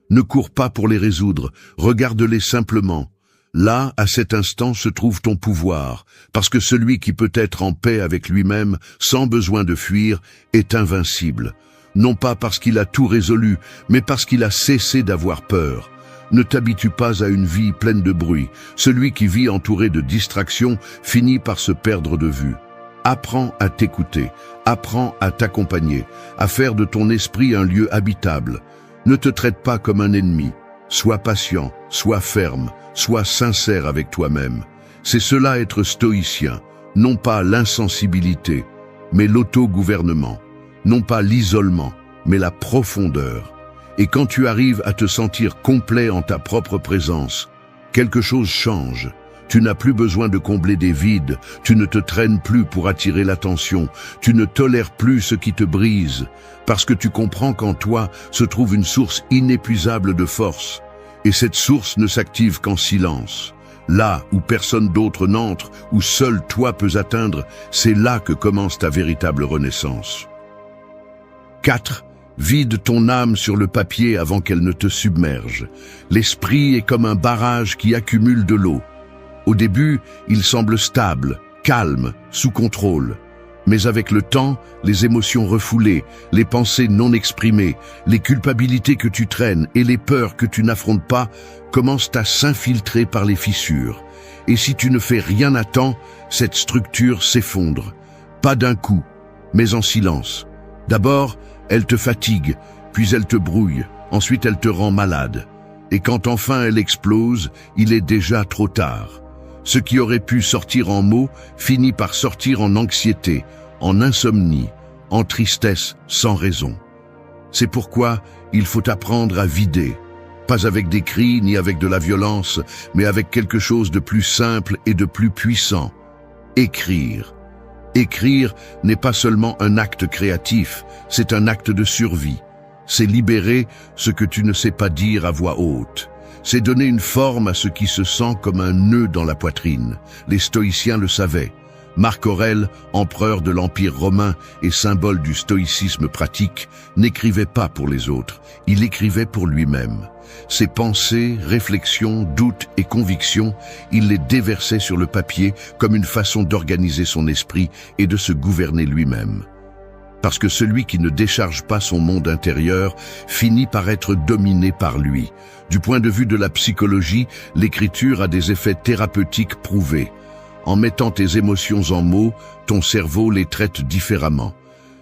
Ne cours pas pour les résoudre, regarde-les simplement. Là, à cet instant, se trouve ton pouvoir, parce que celui qui peut être en paix avec lui-même, sans besoin de fuir, est invincible. Non pas parce qu'il a tout résolu, mais parce qu'il a cessé d'avoir peur. Ne t'habitue pas à une vie pleine de bruit. Celui qui vit entouré de distractions finit par se perdre de vue. Apprends à t'écouter, apprends à t'accompagner, à faire de ton esprit un lieu habitable. Ne te traite pas comme un ennemi. Sois patient, sois ferme, sois sincère avec toi-même. C'est cela être stoïcien, non pas l'insensibilité, mais l'autogouvernement, non pas l'isolement, mais la profondeur. Et quand tu arrives à te sentir complet en ta propre présence, quelque chose change. Tu n'as plus besoin de combler des vides, tu ne te traînes plus pour attirer l'attention, tu ne tolères plus ce qui te brise, parce que tu comprends qu'en toi se trouve une source inépuisable de force. Et cette source ne s'active qu'en silence. Là où personne d'autre n'entre, où seul toi peux atteindre, c'est là que commence ta véritable renaissance. 4. Vide ton âme sur le papier avant qu'elle ne te submerge. L'esprit est comme un barrage qui accumule de l'eau. Au début, il semble stable, calme, sous contrôle. Mais avec le temps, les émotions refoulées, les pensées non exprimées, les culpabilités que tu traînes et les peurs que tu n'affrontes pas commencent à s'infiltrer par les fissures. Et si tu ne fais rien à temps, cette structure s'effondre. Pas d'un coup, mais en silence. D'abord, elle te fatigue, puis elle te brouille, ensuite elle te rend malade. Et quand enfin elle explose, il est déjà trop tard. Ce qui aurait pu sortir en mots finit par sortir en anxiété, en insomnie, en tristesse sans raison. C'est pourquoi il faut apprendre à vider, pas avec des cris ni avec de la violence, mais avec quelque chose de plus simple et de plus puissant. Écrire. Écrire n'est pas seulement un acte créatif, c'est un acte de survie. C'est libérer ce que tu ne sais pas dire à voix haute. C'est donner une forme à ce qui se sent comme un nœud dans la poitrine. Les stoïciens le savaient. Marc Aurèle, empereur de l'Empire romain et symbole du stoïcisme pratique, n'écrivait pas pour les autres, il écrivait pour lui-même. Ses pensées, réflexions, doutes et convictions, il les déversait sur le papier comme une façon d'organiser son esprit et de se gouverner lui-même. Parce que celui qui ne décharge pas son monde intérieur finit par être dominé par lui. Du point de vue de la psychologie, l'écriture a des effets thérapeutiques prouvés. En mettant tes émotions en mots, ton cerveau les traite différemment.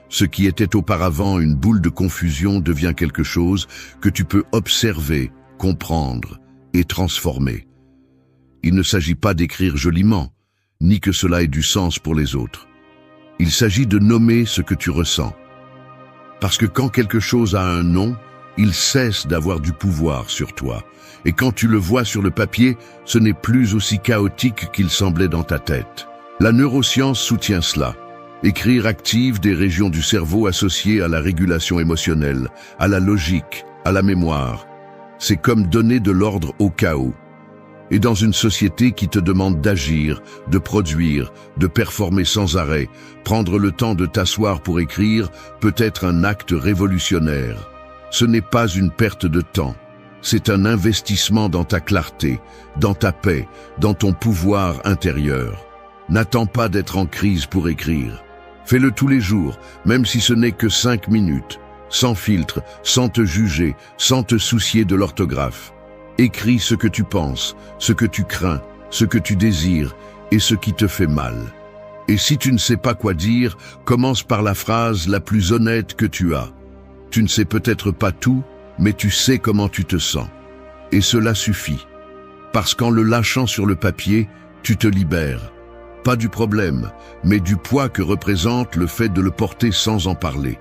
Ce qui était auparavant une boule de confusion devient quelque chose que tu peux observer, comprendre et transformer. Il ne s'agit pas d'écrire joliment, ni que cela ait du sens pour les autres. Il s'agit de nommer ce que tu ressens. Parce que quand quelque chose a un nom, il cesse d'avoir du pouvoir sur toi. Et quand tu le vois sur le papier, ce n'est plus aussi chaotique qu'il semblait dans ta tête. La neuroscience soutient cela. Écrire active des régions du cerveau associées à la régulation émotionnelle, à la logique, à la mémoire. C'est comme donner de l'ordre au chaos. Et dans une société qui te demande d'agir, de produire, de performer sans arrêt, prendre le temps de t'asseoir pour écrire peut être un acte révolutionnaire. Ce n'est pas une perte de temps. C'est un investissement dans ta clarté, dans ta paix, dans ton pouvoir intérieur. N'attends pas d'être en crise pour écrire. Fais-le tous les jours, même si ce n'est que 5 minutes, sans filtre, sans te juger, sans te soucier de l'orthographe. Écris ce que tu penses, ce que tu crains, ce que tu désires et ce qui te fait mal. Et si tu ne sais pas quoi dire, commence par la phrase la plus honnête que tu as. Tu ne sais peut-être pas tout, mais tu sais comment tu te sens. Et cela suffit. Parce qu'en le lâchant sur le papier, tu te libères. Pas du problème, mais du poids que représente le fait de le porter sans en parler.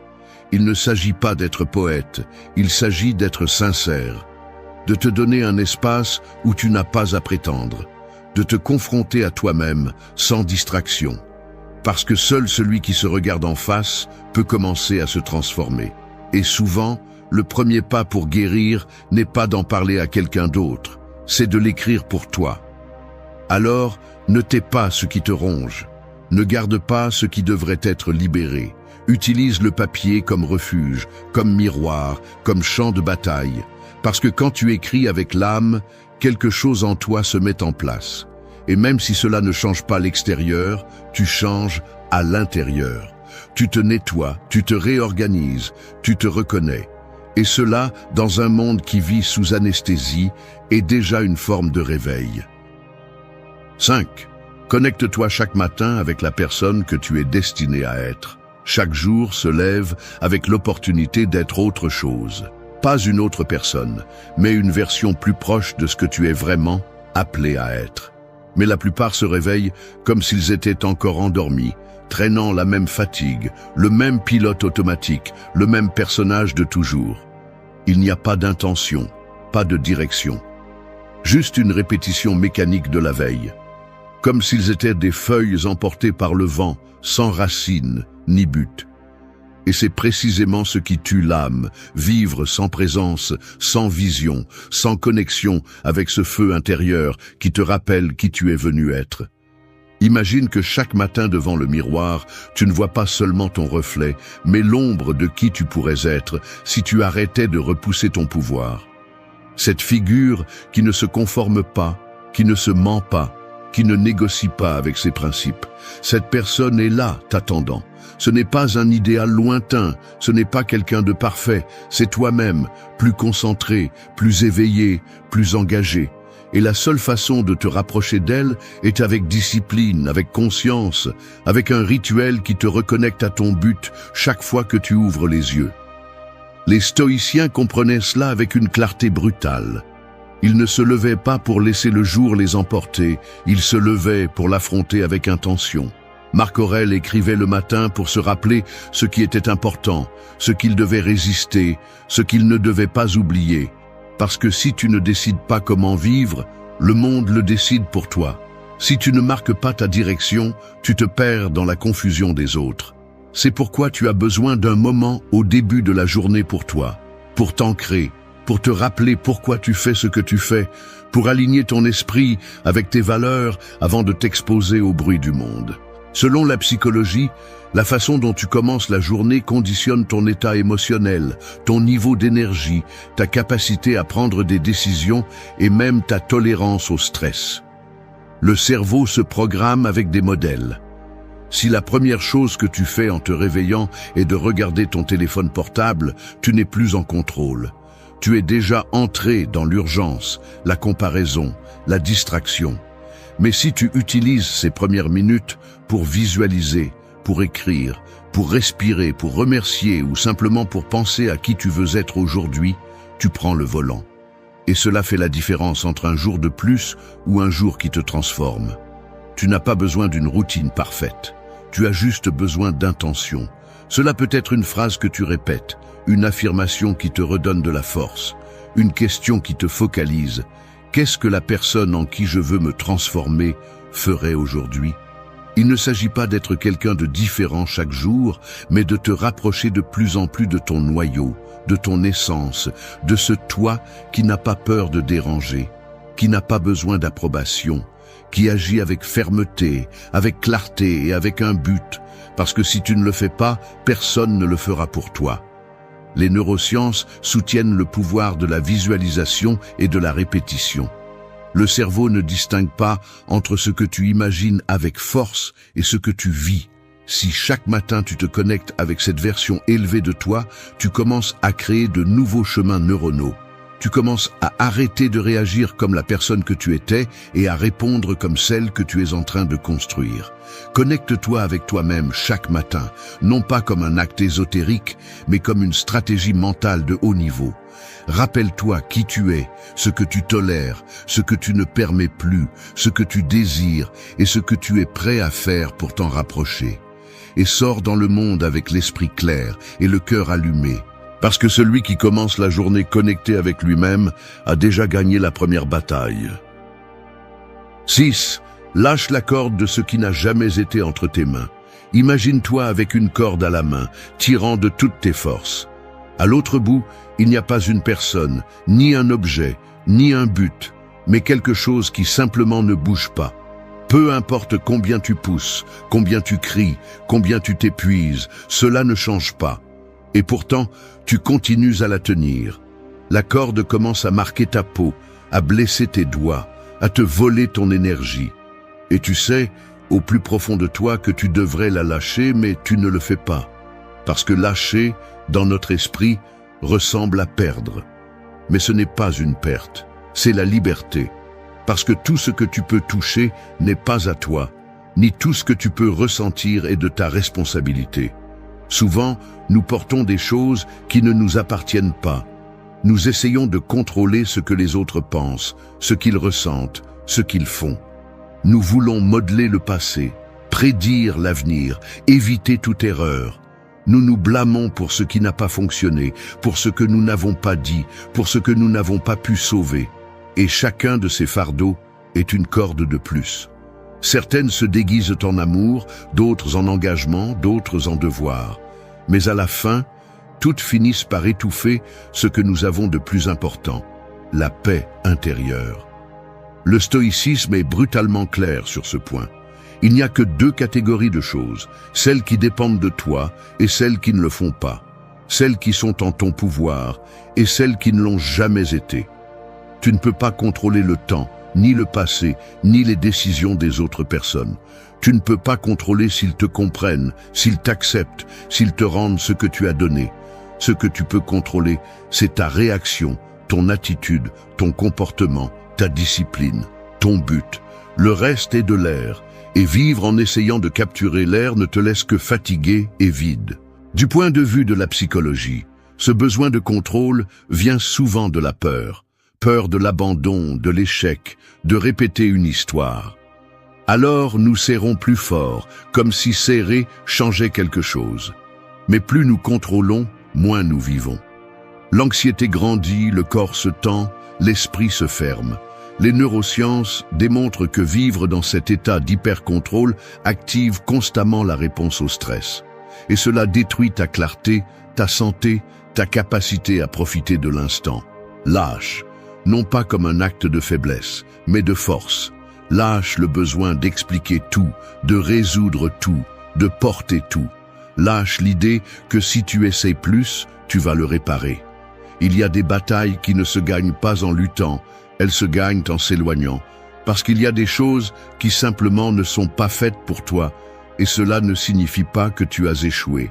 Il ne s'agit pas d'être poète, il s'agit d'être sincère. De te donner un espace où tu n'as pas à prétendre. De te confronter à toi-même, sans distraction. Parce que seul celui qui se regarde en face peut commencer à se transformer. Et souvent, le premier pas pour guérir n'est pas d'en parler à quelqu'un d'autre, c'est de l'écrire pour toi. Alors, ne tais pas ce qui te ronge. Ne garde pas ce qui devrait être libéré. Utilise le papier comme refuge, comme miroir, comme champ de bataille. Parce que quand tu écris avec l'âme, quelque chose en toi se met en place. Et même si cela ne change pas l'extérieur, tu changes à l'intérieur. Tu te nettoies, tu te réorganises, tu te reconnais. Et cela, dans un monde qui vit sous anesthésie, est déjà une forme de réveil. 5. Connecte-toi chaque matin avec la personne que tu es destiné à être. Chaque jour se lève avec l'opportunité d'être autre chose. Pas une autre personne, mais une version plus proche de ce que tu es vraiment appelé à être. Mais la plupart se réveillent comme s'ils étaient encore endormis, traînant la même fatigue, le même pilote automatique, le même personnage de toujours. Il n'y a pas d'intention, pas de direction. Juste une répétition mécanique de la veille. Comme s'ils étaient des feuilles emportées par le vent, sans racines ni but. Et c'est précisément ce qui tue l'âme, vivre sans présence, sans vision, sans connexion avec ce feu intérieur qui te rappelle qui tu es venu être. Imagine que chaque matin devant le miroir, tu ne vois pas seulement ton reflet, mais l'ombre de qui tu pourrais être si tu arrêtais de repousser ton pouvoir. Cette figure qui ne se conforme pas, qui ne se ment pas, qui ne négocie pas avec ses principes. Cette personne est là, t'attendant. Ce n'est pas un idéal lointain, ce n'est pas quelqu'un de parfait, c'est toi-même, plus concentré, plus éveillé, plus engagé. Et la seule façon de te rapprocher d'elle est avec discipline, avec conscience, avec un rituel qui te reconnecte à ton but chaque fois que tu ouvres les yeux. Les stoïciens comprenaient cela avec une clarté brutale. Ils ne se levaient pas pour laisser le jour les emporter, ils se levaient pour l'affronter avec intention. Marc Aurèle écrivait le matin pour se rappeler ce qui était important, ce qu'il devait résister, ce qu'il ne devait pas oublier. Parce que si tu ne décides pas comment vivre, le monde le décide pour toi. Si tu ne marques pas ta direction, tu te perds dans la confusion des autres. C'est pourquoi tu as besoin d'un moment au début de la journée pour toi, pour t'ancrer, pour te rappeler pourquoi tu fais ce que tu fais, pour aligner ton esprit avec tes valeurs avant de t'exposer au bruit du monde. Selon la psychologie, la façon dont tu commences la journée conditionne ton état émotionnel, ton niveau d'énergie, ta capacité à prendre des décisions et même ta tolérance au stress. Le cerveau se programme avec des modèles. Si la première chose que tu fais en te réveillant est de regarder ton téléphone portable, tu n'es plus en contrôle. Tu es déjà entré dans l'urgence, la comparaison, la distraction. Mais si tu utilises ces premières minutes pour visualiser, pour écrire, pour respirer, pour remercier ou simplement pour penser à qui tu veux être aujourd'hui, tu prends le volant. Et cela fait la différence entre un jour de plus ou un jour qui te transforme. Tu n'as pas besoin d'une routine parfaite. Tu as juste besoin d'intention. Cela peut être une phrase que tu répètes, une affirmation qui te redonne de la force, une question qui te focalise. Qu'est-ce que la personne en qui je veux me transformer ferait aujourd'hui? Il ne s'agit pas d'être quelqu'un de différent chaque jour, mais de te rapprocher de plus en plus de ton noyau, de ton essence, de ce toi qui n'a pas peur de déranger, qui n'a pas besoin d'approbation, qui agit avec fermeté, avec clarté et avec un but, parce que si tu ne le fais pas, personne ne le fera pour toi. Les neurosciences soutiennent le pouvoir de la visualisation et de la répétition. Le cerveau ne distingue pas entre ce que tu imagines avec force et ce que tu vis. Si chaque matin tu te connectes avec cette version élevée de toi, tu commences à créer de nouveaux chemins neuronaux. Tu commences à arrêter de réagir comme la personne que tu étais et à répondre comme celle que tu es en train de construire. Connecte-toi avec toi-même chaque matin, non pas comme un acte ésotérique, mais comme une stratégie mentale de haut niveau. Rappelle-toi qui tu es, ce que tu tolères, ce que tu ne permets plus, ce que tu désires et ce que tu es prêt à faire pour t'en rapprocher. Et sors dans le monde avec l'esprit clair et le cœur allumé. Parce que celui qui commence la journée connecté avec lui-même a déjà gagné la première bataille. 6. Lâche la corde de ce qui n'a jamais été entre tes mains. Imagine-toi avec une corde à la main, tirant de toutes tes forces. À l'autre bout, il n'y a pas une personne, ni un objet, ni un but, mais quelque chose qui simplement ne bouge pas. Peu importe combien tu pousses, combien tu cries, combien tu t'épuises, cela ne change pas. Et pourtant, tu continues à la tenir. La corde commence à marquer ta peau, à blesser tes doigts, à te voler ton énergie. Et tu sais, au plus profond de toi, que tu devrais la lâcher, mais tu ne le fais pas. Parce que lâcher, dans notre esprit, ressemble à perdre. Mais ce n'est pas une perte, c'est la liberté. Parce que tout ce que tu peux toucher n'est pas à toi, ni tout ce que tu peux ressentir est de ta responsabilité. Souvent, nous portons des choses qui ne nous appartiennent pas. Nous essayons de contrôler ce que les autres pensent, ce qu'ils ressentent, ce qu'ils font. Nous voulons modeler le passé, prédire l'avenir, éviter toute erreur. Nous nous blâmons pour ce qui n'a pas fonctionné, pour ce que nous n'avons pas dit, pour ce que nous n'avons pas pu sauver. Et chacun de ces fardeaux est une corde de plus. Certaines se déguisent en amour, d'autres en engagement, d'autres en devoir. Mais à la fin, toutes finissent par étouffer ce que nous avons de plus important, la paix intérieure. Le stoïcisme est brutalement clair sur ce point. Il n'y a que deux catégories de choses, celles qui dépendent de toi et celles qui ne le font pas, celles qui sont en ton pouvoir et celles qui ne l'ont jamais été. Tu ne peux pas contrôler le temps, ni le passé, ni les décisions des autres personnes. Tu ne peux pas contrôler s'ils te comprennent, s'ils t'acceptent, s'ils te rendent ce que tu as donné. Ce que tu peux contrôler, c'est ta réaction, ton attitude, ton comportement, ta discipline, ton but. Le reste est de l'air, et vivre en essayant de capturer l'air ne te laisse que fatigué et vide. Du point de vue de la psychologie, ce besoin de contrôle vient souvent de la peur. Peur de l'abandon, de l'échec, de répéter une histoire. Alors nous serrons plus fort, comme si serrer changeait quelque chose. Mais plus nous contrôlons, moins nous vivons. L'anxiété grandit, le corps se tend, l'esprit se ferme. Les neurosciences démontrent que vivre dans cet état d'hyper-contrôle active constamment la réponse au stress. Et cela détruit ta clarté, ta santé, ta capacité à profiter de l'instant. Lâche, non pas comme un acte de faiblesse, mais de force. Lâche le besoin d'expliquer tout, de résoudre tout, de porter tout. Lâche l'idée que si tu essaies plus, tu vas le réparer. Il y a des batailles qui ne se gagnent pas en luttant, elles se gagnent en s'éloignant, parce qu'il y a des choses qui simplement ne sont pas faites pour toi, et cela ne signifie pas que tu as échoué.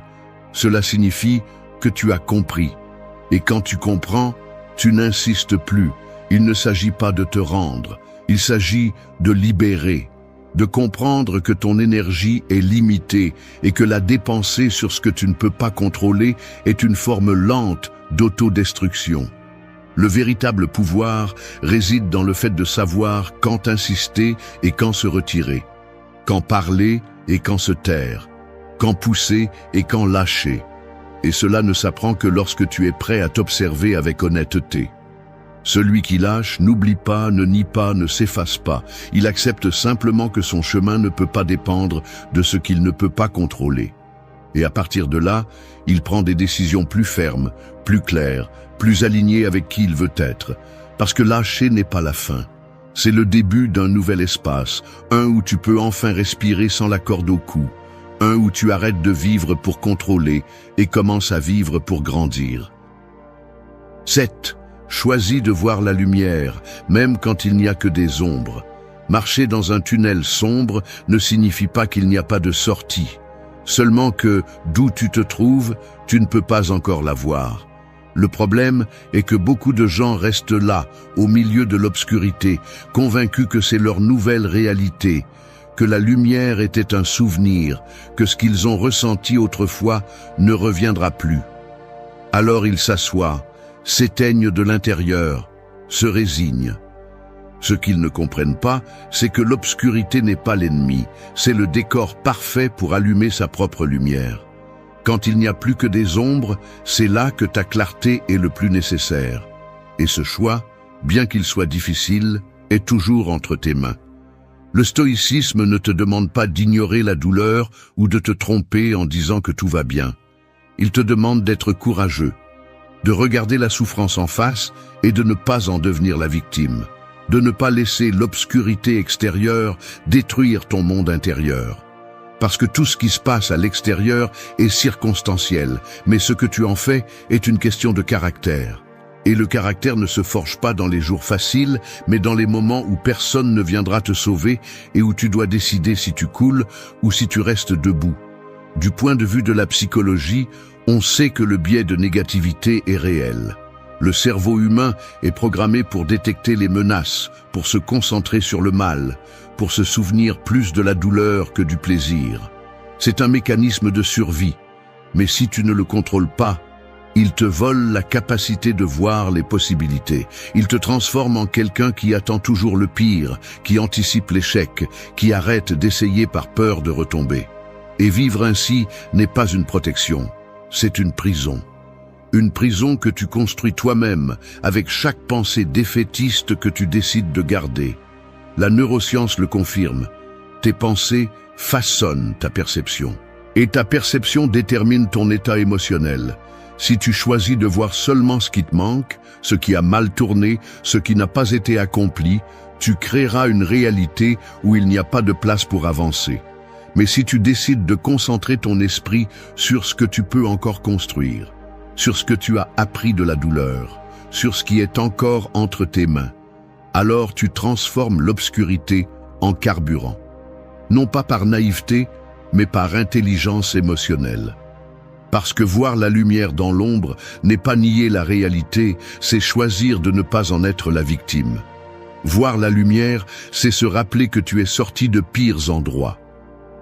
Cela signifie que tu as compris. Et quand tu comprends, tu n'insistes plus. Il ne s'agit pas de te rendre, il s'agit de libérer, de comprendre que ton énergie est limitée et que la dépenser sur ce que tu ne peux pas contrôler est une forme lente d'autodestruction. Le véritable pouvoir réside dans le fait de savoir quand insister et quand se retirer, quand parler et quand se taire, quand pousser et quand lâcher. Et cela ne s'apprend que lorsque tu es prêt à t'observer avec honnêteté. Celui qui lâche n'oublie pas, ne nie pas, ne s'efface pas. Il accepte simplement que son chemin ne peut pas dépendre de ce qu'il ne peut pas contrôler. Et à partir de là, il prend des décisions plus fermes, plus claires, plus alignées avec qui il veut être. Parce que lâcher n'est pas la fin. C'est le début d'un nouvel espace, un où tu peux enfin respirer sans la corde au cou, un où tu arrêtes de vivre pour contrôler et commences à vivre pour grandir. 7. Choisis de voir la lumière, même quand il n'y a que des ombres. Marcher dans un tunnel sombre ne signifie pas qu'il n'y a pas de sortie. Seulement que, d'où tu te trouves, tu ne peux pas encore la voir. Le problème est que beaucoup de gens restent là, au milieu de l'obscurité, convaincus que c'est leur nouvelle réalité, que la lumière était un souvenir, que ce qu'ils ont ressenti autrefois ne reviendra plus. Alors ils s'assoient, s'éteignent de l'intérieur, se résignent. Ce qu'ils ne comprennent pas, c'est que l'obscurité n'est pas l'ennemi, c'est le décor parfait pour allumer sa propre lumière. Quand il n'y a plus que des ombres, c'est là que ta clarté est le plus nécessaire. Et ce choix, bien qu'il soit difficile, est toujours entre tes mains. Le stoïcisme ne te demande pas d'ignorer la douleur ou de te tromper en disant que tout va bien. Il te demande d'être courageux, de regarder la souffrance en face et de ne pas en devenir la victime, de ne pas laisser l'obscurité extérieure détruire ton monde intérieur. Parce que tout ce qui se passe à l'extérieur est circonstanciel, mais ce que tu en fais est une question de caractère. Et le caractère ne se forge pas dans les jours faciles, mais dans les moments où personne ne viendra te sauver et où tu dois décider si tu coules ou si tu restes debout. Du point de vue de la psychologie, on sait que le biais de négativité est réel. Le cerveau humain est programmé pour détecter les menaces, pour se concentrer sur le mal, pour se souvenir plus de la douleur que du plaisir. C'est un mécanisme de survie, mais si tu ne le contrôles pas, il te vole la capacité de voir les possibilités. Il te transforme en quelqu'un qui attend toujours le pire, qui anticipe l'échec, qui arrête d'essayer par peur de retomber. Et vivre ainsi n'est pas une protection, c'est une prison. Une prison que tu construis toi-même, avec chaque pensée défaitiste que tu décides de garder. La neuroscience le confirme. Tes pensées façonnent ta perception. Et ta perception détermine ton état émotionnel. Si tu choisis de voir seulement ce qui te manque, ce qui a mal tourné, ce qui n'a pas été accompli, tu créeras une réalité où il n'y a pas de place pour avancer. Mais si tu décides de concentrer ton esprit sur ce que tu peux encore construire, sur ce que tu as appris de la douleur, sur ce qui est encore entre tes mains, alors tu transformes l'obscurité en carburant. Non pas par naïveté, mais par intelligence émotionnelle. Parce que voir la lumière dans l'ombre n'est pas nier la réalité, c'est choisir de ne pas en être la victime. Voir la lumière, c'est se rappeler que tu es sorti de pires endroits.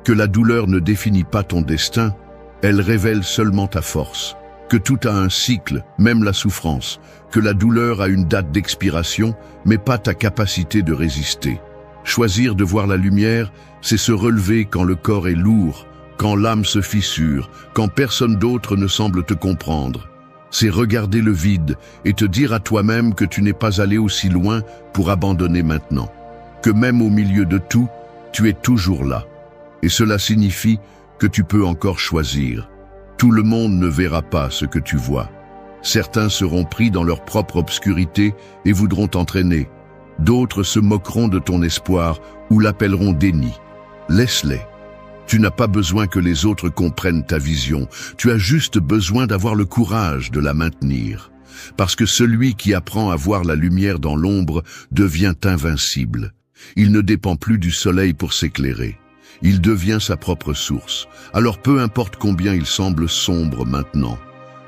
Que la douleur ne définit pas ton destin, elle révèle seulement ta force. Que tout a un cycle, même la souffrance. Que la douleur a une date d'expiration, mais pas ta capacité de résister. Choisir de voir la lumière, c'est se relever quand le corps est lourd, quand l'âme se fissure, quand personne d'autre ne semble te comprendre. C'est regarder le vide et te dire à toi-même que tu n'es pas allé aussi loin pour abandonner maintenant. Que même au milieu de tout, tu es toujours là. Et cela signifie que tu peux encore choisir. Tout le monde ne verra pas ce que tu vois. Certains seront pris dans leur propre obscurité et voudront t'entraîner. D'autres se moqueront de ton espoir ou l'appelleront déni. Laisse-les. Tu n'as pas besoin que les autres comprennent ta vision. Tu as juste besoin d'avoir le courage de la maintenir. Parce que celui qui apprend à voir la lumière dans l'ombre devient invincible. Il ne dépend plus du soleil pour s'éclairer. Il devient sa propre source. Alors peu importe combien il semble sombre maintenant.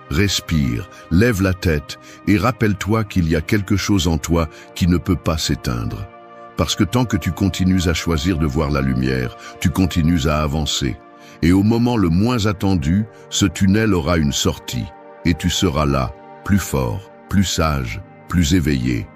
Respire, lève la tête et rappelle-toi qu'il y a quelque chose en toi qui ne peut pas s'éteindre. Parce que tant que tu continues à choisir de voir la lumière, tu continues à avancer. Et au moment le moins attendu, ce tunnel aura une sortie. Et tu seras là, plus fort, plus sage, plus éveillé.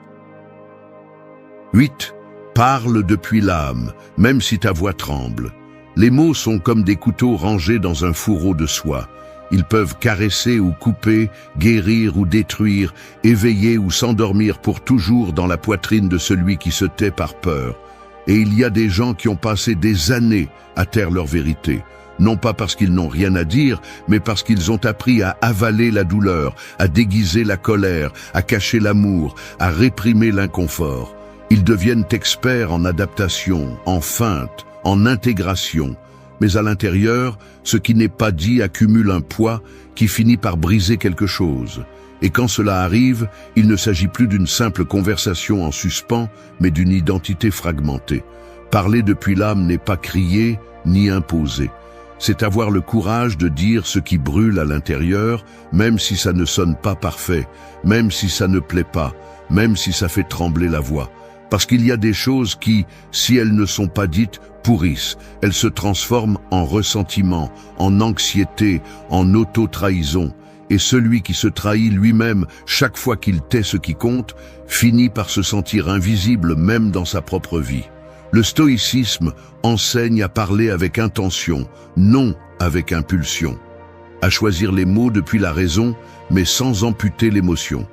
8. Parle depuis l'âme, même si ta voix tremble. Les mots sont comme des couteaux rangés dans un fourreau de soie. Ils peuvent caresser ou couper, guérir ou détruire, éveiller ou s'endormir pour toujours dans la poitrine de celui qui se tait par peur. Et il y a des gens qui ont passé des années à taire leur vérité. Non pas parce qu'ils n'ont rien à dire, mais parce qu'ils ont appris à avaler la douleur, à déguiser la colère, à cacher l'amour, à réprimer l'inconfort. Ils deviennent experts en adaptation, en feinte, en intégration. Mais à l'intérieur, ce qui n'est pas dit accumule un poids qui finit par briser quelque chose. Et quand cela arrive, il ne s'agit plus d'une simple conversation en suspens, mais d'une identité fragmentée. Parler depuis l'âme n'est pas crier ni imposer. C'est avoir le courage de dire ce qui brûle à l'intérieur, même si ça ne sonne pas parfait, même si ça ne plaît pas, même si ça fait trembler la voix. Parce qu'il y a des choses qui, si elles ne sont pas dites, pourrissent. Elles se transforment en ressentiment, en anxiété, en auto-trahison. Et celui qui se trahit lui-même chaque fois qu'il tait ce qui compte, finit par se sentir invisible même dans sa propre vie. Le stoïcisme enseigne à parler avec intention, non avec impulsion. À choisir les mots depuis la raison, mais sans amputer l'émotion.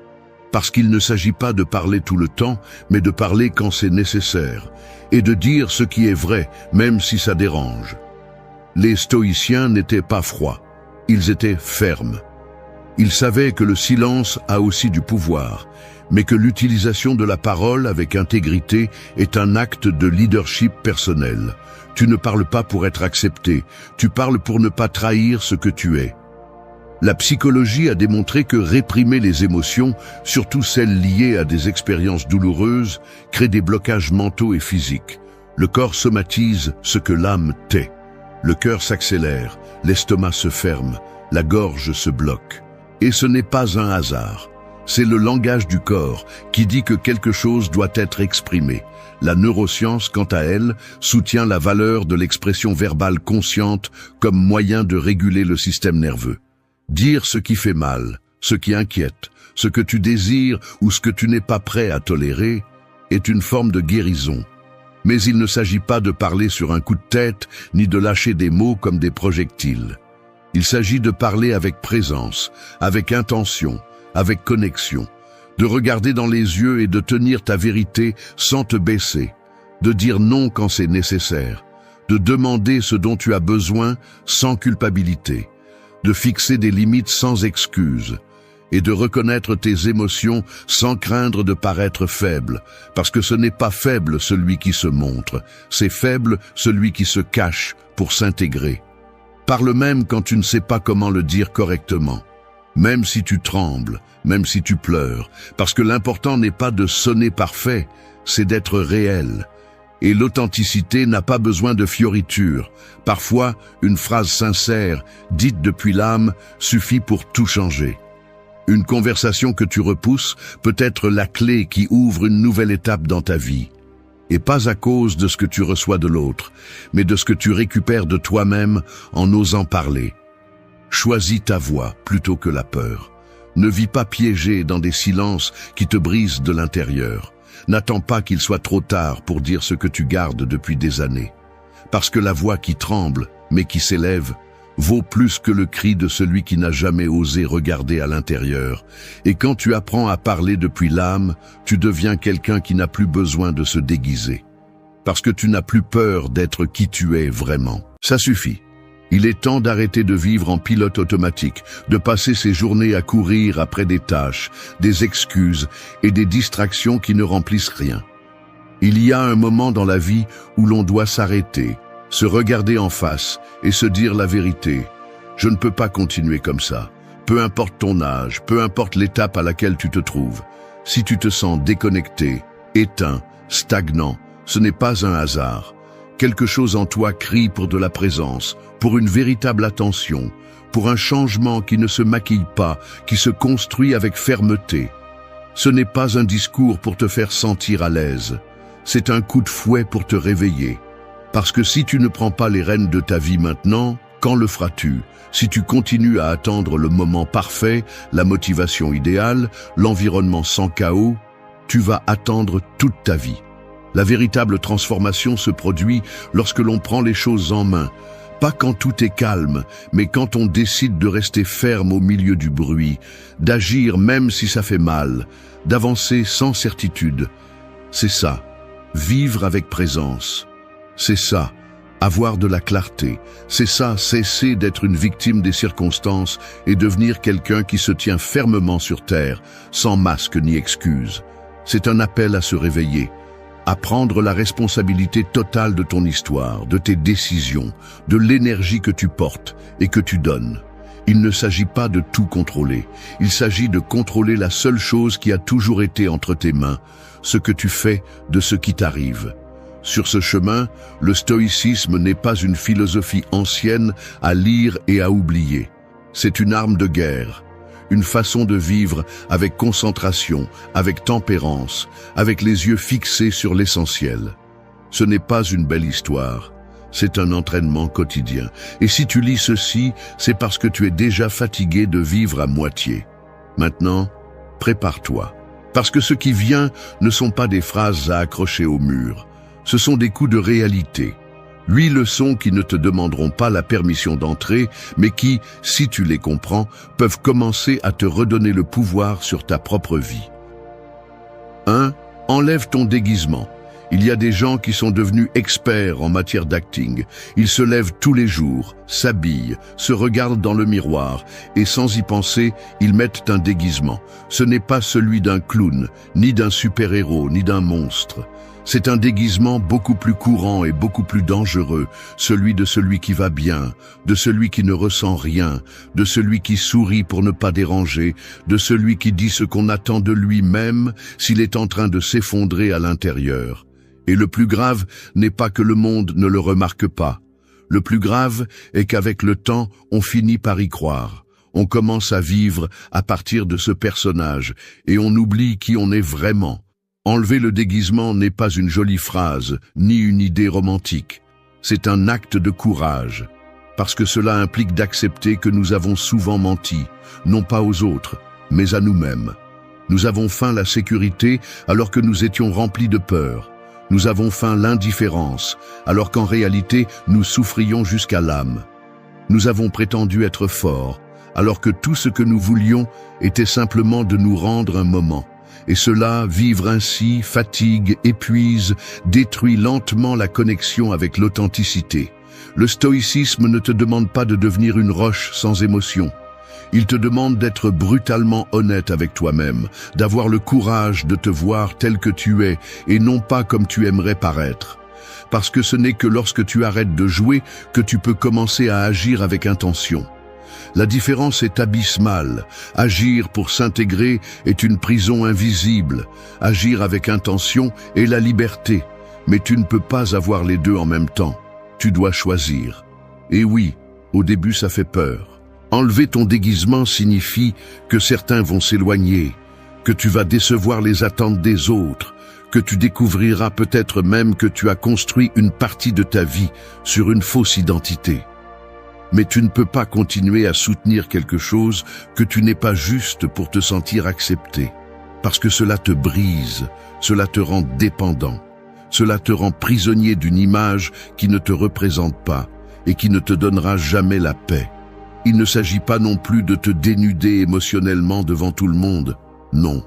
Parce qu'il ne s'agit pas de parler tout le temps, mais de parler quand c'est nécessaire, et de dire ce qui est vrai, même si ça dérange. Les stoïciens n'étaient pas froids, ils étaient fermes. Ils savaient que le silence a aussi du pouvoir, mais que l'utilisation de la parole avec intégrité est un acte de leadership personnel. Tu ne parles pas pour être accepté, tu parles pour ne pas trahir ce que tu es. La psychologie a démontré que réprimer les émotions, surtout celles liées à des expériences douloureuses, crée des blocages mentaux et physiques. Le corps somatise ce que l'âme tait. Le cœur s'accélère, l'estomac se ferme, la gorge se bloque. Et ce n'est pas un hasard. C'est le langage du corps qui dit que quelque chose doit être exprimé. La neuroscience, quant à elle, soutient la valeur de l'expression verbale consciente comme moyen de réguler le système nerveux. Dire ce qui fait mal, ce qui inquiète, ce que tu désires ou ce que tu n'es pas prêt à tolérer est une forme de guérison. Mais il ne s'agit pas de parler sur un coup de tête ni de lâcher des mots comme des projectiles. Il s'agit de parler avec présence, avec intention, avec connexion, de regarder dans les yeux et de tenir ta vérité sans te baisser, de dire non quand c'est nécessaire, de demander ce dont tu as besoin sans culpabilité, de fixer des limites sans excuses. et de reconnaître tes émotions sans craindre de paraître faible, parce que ce n'est pas faible celui qui se montre, c'est faible celui qui se cache pour s'intégrer. Parle même quand tu ne sais pas comment le dire correctement, même si tu trembles, même si tu pleures, parce que l'important n'est pas de sonner parfait, c'est d'être réel. Et l'authenticité n'a pas besoin de fioritures. Parfois, une phrase sincère, dite depuis l'âme, suffit pour tout changer. Une conversation que tu repousses peut être la clé qui ouvre une nouvelle étape dans ta vie. Et pas à cause de ce que tu reçois de l'autre, mais de ce que tu récupères de toi-même en osant parler. Choisis ta voix plutôt que la peur. Ne vis pas piégé dans des silences qui te brisent de l'intérieur. N'attends pas qu'il soit trop tard pour dire ce que tu gardes depuis des années. Parce que la voix qui tremble, mais qui s'élève, vaut plus que le cri de celui qui n'a jamais osé regarder à l'intérieur. Et quand tu apprends à parler depuis l'âme, tu deviens quelqu'un qui n'a plus besoin de se déguiser. Parce que tu n'as plus peur d'être qui tu es vraiment. Ça suffit. Il est temps d'arrêter de vivre en pilote automatique, de passer ses journées à courir après des tâches, des excuses et des distractions qui ne remplissent rien. Il y a un moment dans la vie où l'on doit s'arrêter, se regarder en face et se dire la vérité. Je ne peux pas continuer comme ça. Peu importe ton âge, peu importe l'étape à laquelle tu te trouves. Si tu te sens déconnecté, éteint, stagnant, ce n'est pas un hasard. Quelque chose en toi crie pour de la présence, pour une véritable attention, pour un changement qui ne se maquille pas, qui se construit avec fermeté. Ce n'est pas un discours pour te faire sentir à l'aise. C'est un coup de fouet pour te réveiller. Parce que si tu ne prends pas les rênes de ta vie maintenant, quand le feras-tu? Si tu continues à attendre le moment parfait, la motivation idéale, l'environnement sans chaos, tu vas attendre toute ta vie. La véritable transformation se produit lorsque l'on prend les choses en main. Pas quand tout est calme, mais quand on décide de rester ferme au milieu du bruit, d'agir même si ça fait mal, d'avancer sans certitude. C'est ça, vivre avec présence. C'est ça, avoir de la clarté. C'est ça, cesser d'être une victime des circonstances et devenir quelqu'un qui se tient fermement sur terre, sans masque ni excuse. C'est un appel à se réveiller, à prendre la responsabilité totale de ton histoire, de tes décisions, de l'énergie que tu portes et que tu donnes. Il ne s'agit pas de tout contrôler, il s'agit de contrôler la seule chose qui a toujours été entre tes mains, ce que tu fais de ce qui t'arrive. Sur ce chemin, le stoïcisme n'est pas une philosophie ancienne à lire et à oublier. C'est une arme de guerre. Une façon de vivre avec concentration, avec tempérance, avec les yeux fixés sur l'essentiel. Ce n'est pas une belle histoire, c'est un entraînement quotidien. Et si tu lis ceci, c'est parce que tu es déjà fatigué de vivre à moitié. Maintenant, prépare-toi. Parce que ce qui vient ne sont pas des phrases à accrocher au mur. Ce sont des coups de réalité. 8 leçons qui ne te demanderont pas la permission d'entrer, mais qui, si tu les comprends, peuvent commencer à te redonner le pouvoir sur ta propre vie. 1. Enlève ton déguisement. Il y a des gens qui sont devenus experts en matière d'acting. Ils se lèvent tous les jours, s'habillent, se regardent dans le miroir, et sans y penser, ils mettent un déguisement. Ce n'est pas celui d'un clown, ni d'un super-héros, ni d'un monstre. C'est un déguisement beaucoup plus courant et beaucoup plus dangereux, celui de celui qui va bien, de celui qui ne ressent rien, de celui qui sourit pour ne pas déranger, de celui qui dit ce qu'on attend de lui-même s'il est en train de s'effondrer à l'intérieur. Et le plus grave n'est pas que le monde ne le remarque pas. Le plus grave est qu'avec le temps, on finit par y croire. On commence à vivre à partir de ce personnage et on oublie qui on est vraiment. Enlever le déguisement n'est pas une jolie phrase, ni une idée romantique. C'est un acte de courage, parce que cela implique d'accepter que nous avons souvent menti, non pas aux autres, mais à nous-mêmes. Nous avons feint la sécurité alors que nous étions remplis de peur. Nous avons feint l'indifférence, alors qu'en réalité, nous souffrions jusqu'à l'âme. Nous avons prétendu être forts, alors que tout ce que nous voulions était simplement de nous rendre un moment. Et cela, vivre ainsi, fatigue, épuise, détruit lentement la connexion avec l'authenticité. Le stoïcisme ne te demande pas de devenir une roche sans émotion. Il te demande d'être brutalement honnête avec toi-même, d'avoir le courage de te voir tel que tu es et non pas comme tu aimerais paraître. Parce que ce n'est que lorsque tu arrêtes de jouer que tu peux commencer à agir avec intention. La différence est abyssale. Agir pour s'intégrer est une prison invisible. Agir avec intention est la liberté. Mais tu ne peux pas avoir les deux en même temps. Tu dois choisir. Et oui, au début ça fait peur. Enlever ton déguisement signifie que certains vont s'éloigner, que tu vas décevoir les attentes des autres, que tu découvriras peut-être même que tu as construit une partie de ta vie sur une fausse identité. Mais tu ne peux pas continuer à soutenir quelque chose que tu n'es pas juste pour te sentir accepté. Parce que cela te brise, cela te rend dépendant, cela te rend prisonnier d'une image qui ne te représente pas et qui ne te donnera jamais la paix. Il ne s'agit pas non plus de te dénuder émotionnellement devant tout le monde. Non.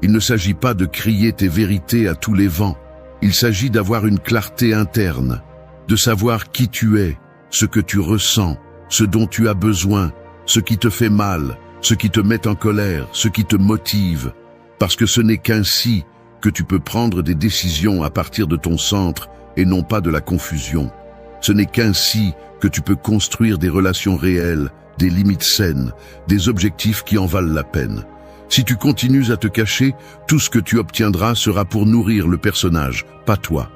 Il ne s'agit pas de crier tes vérités à tous les vents. Il s'agit d'avoir une clarté interne, de savoir qui tu es, ce que tu ressens, ce dont tu as besoin, ce qui te fait mal, ce qui te met en colère, ce qui te motive. Parce que ce n'est qu'ainsi que tu peux prendre des décisions à partir de ton centre et non pas de la confusion. Ce n'est qu'ainsi que tu peux construire des relations réelles, des limites saines, des objectifs qui en valent la peine. Si tu continues à te cacher, tout ce que tu obtiendras sera pour nourrir le personnage, pas toi.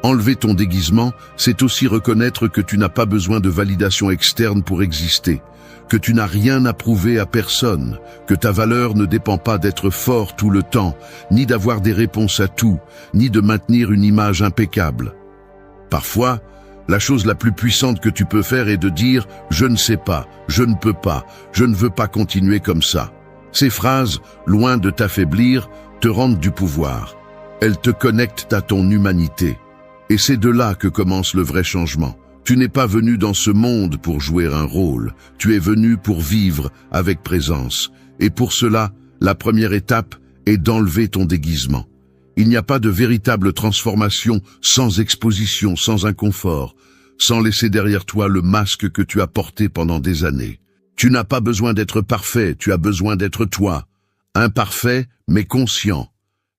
Enlever ton déguisement, c'est aussi reconnaître que tu n'as pas besoin de validation externe pour exister, que tu n'as rien à prouver à personne, que ta valeur ne dépend pas d'être fort tout le temps, ni d'avoir des réponses à tout, ni de maintenir une image impeccable. Parfois, la chose la plus puissante que tu peux faire est de dire « je ne sais pas, je ne peux pas, je ne veux pas continuer comme ça ». Ces phrases, loin de t'affaiblir, te rendent du pouvoir. Elles te connectent à ton humanité. Et c'est de là que commence le vrai changement. Tu n'es pas venu dans ce monde pour jouer un rôle, tu es venu pour vivre avec présence. Et pour cela, la première étape est d'enlever ton déguisement. Il n'y a pas de véritable transformation sans exposition, sans inconfort, sans laisser derrière toi le masque que tu as porté pendant des années. Tu n'as pas besoin d'être parfait, tu as besoin d'être toi. Imparfait, mais conscient.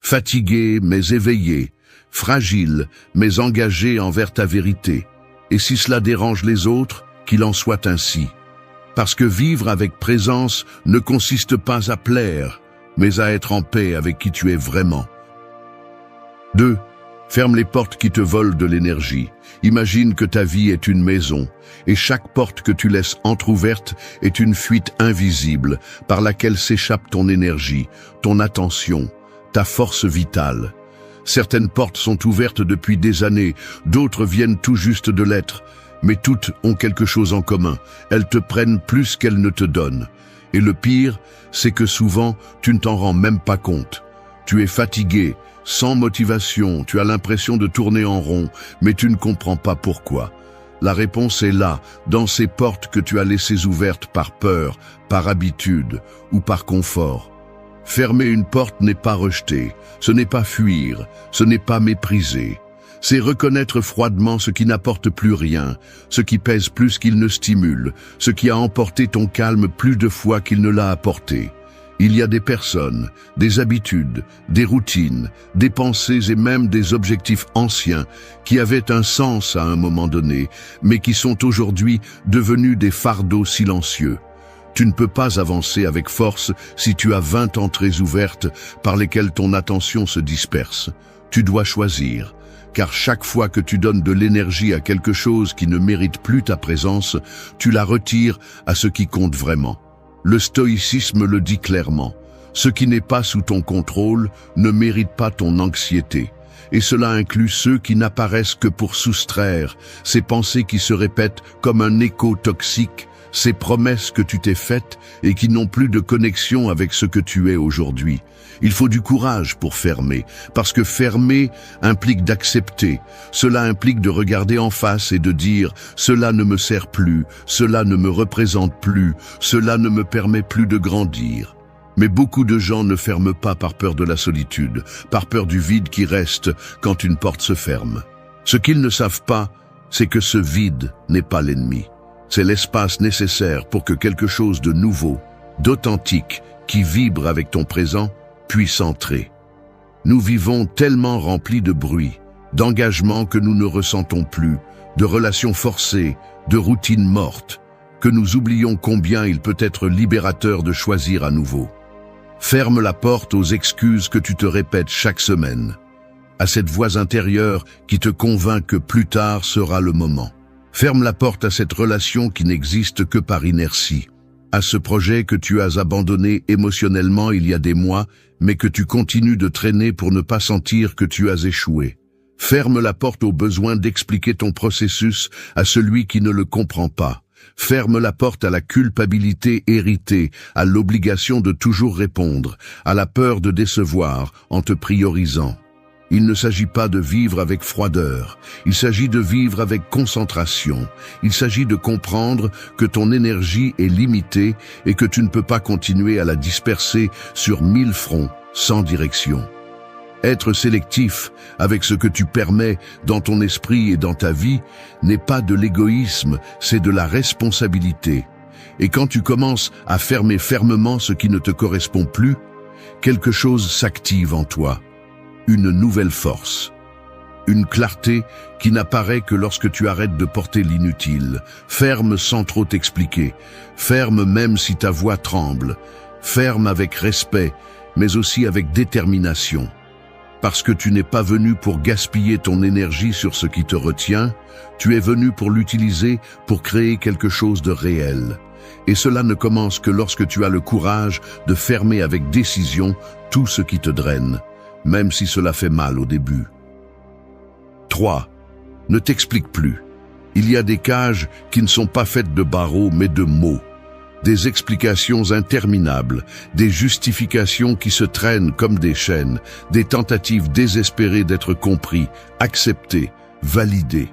Fatigué, mais éveillé. Fragile, mais engagé envers ta vérité. Et si cela dérange les autres, qu'il en soit ainsi. Parce que vivre avec présence ne consiste pas à plaire, mais à être en paix avec qui tu es vraiment. 2. Ferme les portes qui te volent de l'énergie. Imagine que ta vie est une maison, et chaque porte que tu laisses entr'ouverte est une fuite invisible par laquelle s'échappe ton énergie, ton attention, ta force vitale. Certaines portes sont ouvertes depuis des années, d'autres viennent tout juste de l'être, mais toutes ont quelque chose en commun. Elles te prennent plus qu'elles ne te donnent. Et le pire, c'est que souvent, tu ne t'en rends même pas compte. Tu es fatigué, sans motivation, tu as l'impression de tourner en rond, mais tu ne comprends pas pourquoi. La réponse est là, dans ces portes que tu as laissées ouvertes par peur, par habitude ou par confort. Fermer une porte n'est pas rejeter, ce n'est pas fuir, ce n'est pas mépriser. C'est reconnaître froidement ce qui n'apporte plus rien, ce qui pèse plus qu'il ne stimule, ce qui a emporté ton calme plus de fois qu'il ne l'a apporté. Il y a des personnes, des habitudes, des routines, des pensées et même des objectifs anciens qui avaient un sens à un moment donné, mais qui sont aujourd'hui devenus des fardeaux silencieux. Tu ne peux pas avancer avec force si tu as 20 entrées ouvertes par lesquelles ton attention se disperse. Tu dois choisir, car chaque fois que tu donnes de l'énergie à quelque chose qui ne mérite plus ta présence, tu la retires à ce qui compte vraiment. Le stoïcisme le dit clairement. Ce qui n'est pas sous ton contrôle ne mérite pas ton anxiété. Et cela inclut ceux qui n'apparaissent que pour soustraire, ces pensées qui se répètent comme un écho toxique, ces promesses que tu t'es faites et qui n'ont plus de connexion avec ce que tu es aujourd'hui. Il faut du courage pour fermer, parce que fermer implique d'accepter. Cela implique de regarder en face et de dire « cela ne me sert plus, cela ne me représente plus, cela ne me permet plus de grandir ». Mais beaucoup de gens ne ferment pas par peur de la solitude, par peur du vide qui reste quand une porte se ferme. Ce qu'ils ne savent pas, c'est que ce vide n'est pas l'ennemi. C'est l'espace nécessaire pour que quelque chose de nouveau, d'authentique, qui vibre avec ton présent, puisse entrer. Nous vivons tellement remplis de bruit, d'engagement que nous ne ressentons plus, de relations forcées, de routines mortes, que nous oublions combien il peut être libérateur de choisir à nouveau. Ferme la porte aux excuses que tu te répètes chaque semaine, à cette voix intérieure qui te convainc que plus tard sera le moment. Ferme la porte à cette relation qui n'existe que par inertie, à ce projet que tu as abandonné émotionnellement il y a des mois, mais que tu continues de traîner pour ne pas sentir que tu as échoué. Ferme la porte au besoin d'expliquer ton processus à celui qui ne le comprend pas. Ferme la porte à la culpabilité héritée, à l'obligation de toujours répondre, à la peur de décevoir en te priorisant. Il ne s'agit pas de vivre avec froideur, il s'agit de vivre avec concentration. Il s'agit de comprendre que ton énergie est limitée et que tu ne peux pas continuer à la disperser sur 1000 fronts sans direction. Être sélectif avec ce que tu permets dans ton esprit et dans ta vie n'est pas de l'égoïsme, c'est de la responsabilité. Et quand tu commences à fermer fermement ce qui ne te correspond plus, quelque chose s'active en toi. Une nouvelle force. Une clarté qui n'apparaît que lorsque tu arrêtes de porter l'inutile. Ferme sans trop t'expliquer. Ferme même si ta voix tremble. Ferme avec respect, mais aussi avec détermination. Parce que tu n'es pas venu pour gaspiller ton énergie sur ce qui te retient, tu es venu pour l'utiliser pour créer quelque chose de réel. Et cela ne commence que lorsque tu as le courage de fermer avec décision tout ce qui te draine, même si cela fait mal au début. 3. Ne t'explique plus. Il y a des cages qui ne sont pas faites de barreaux mais de mots. Des explications interminables, des justifications qui se traînent comme des chaînes, des tentatives désespérées d'être compris, acceptés, validés.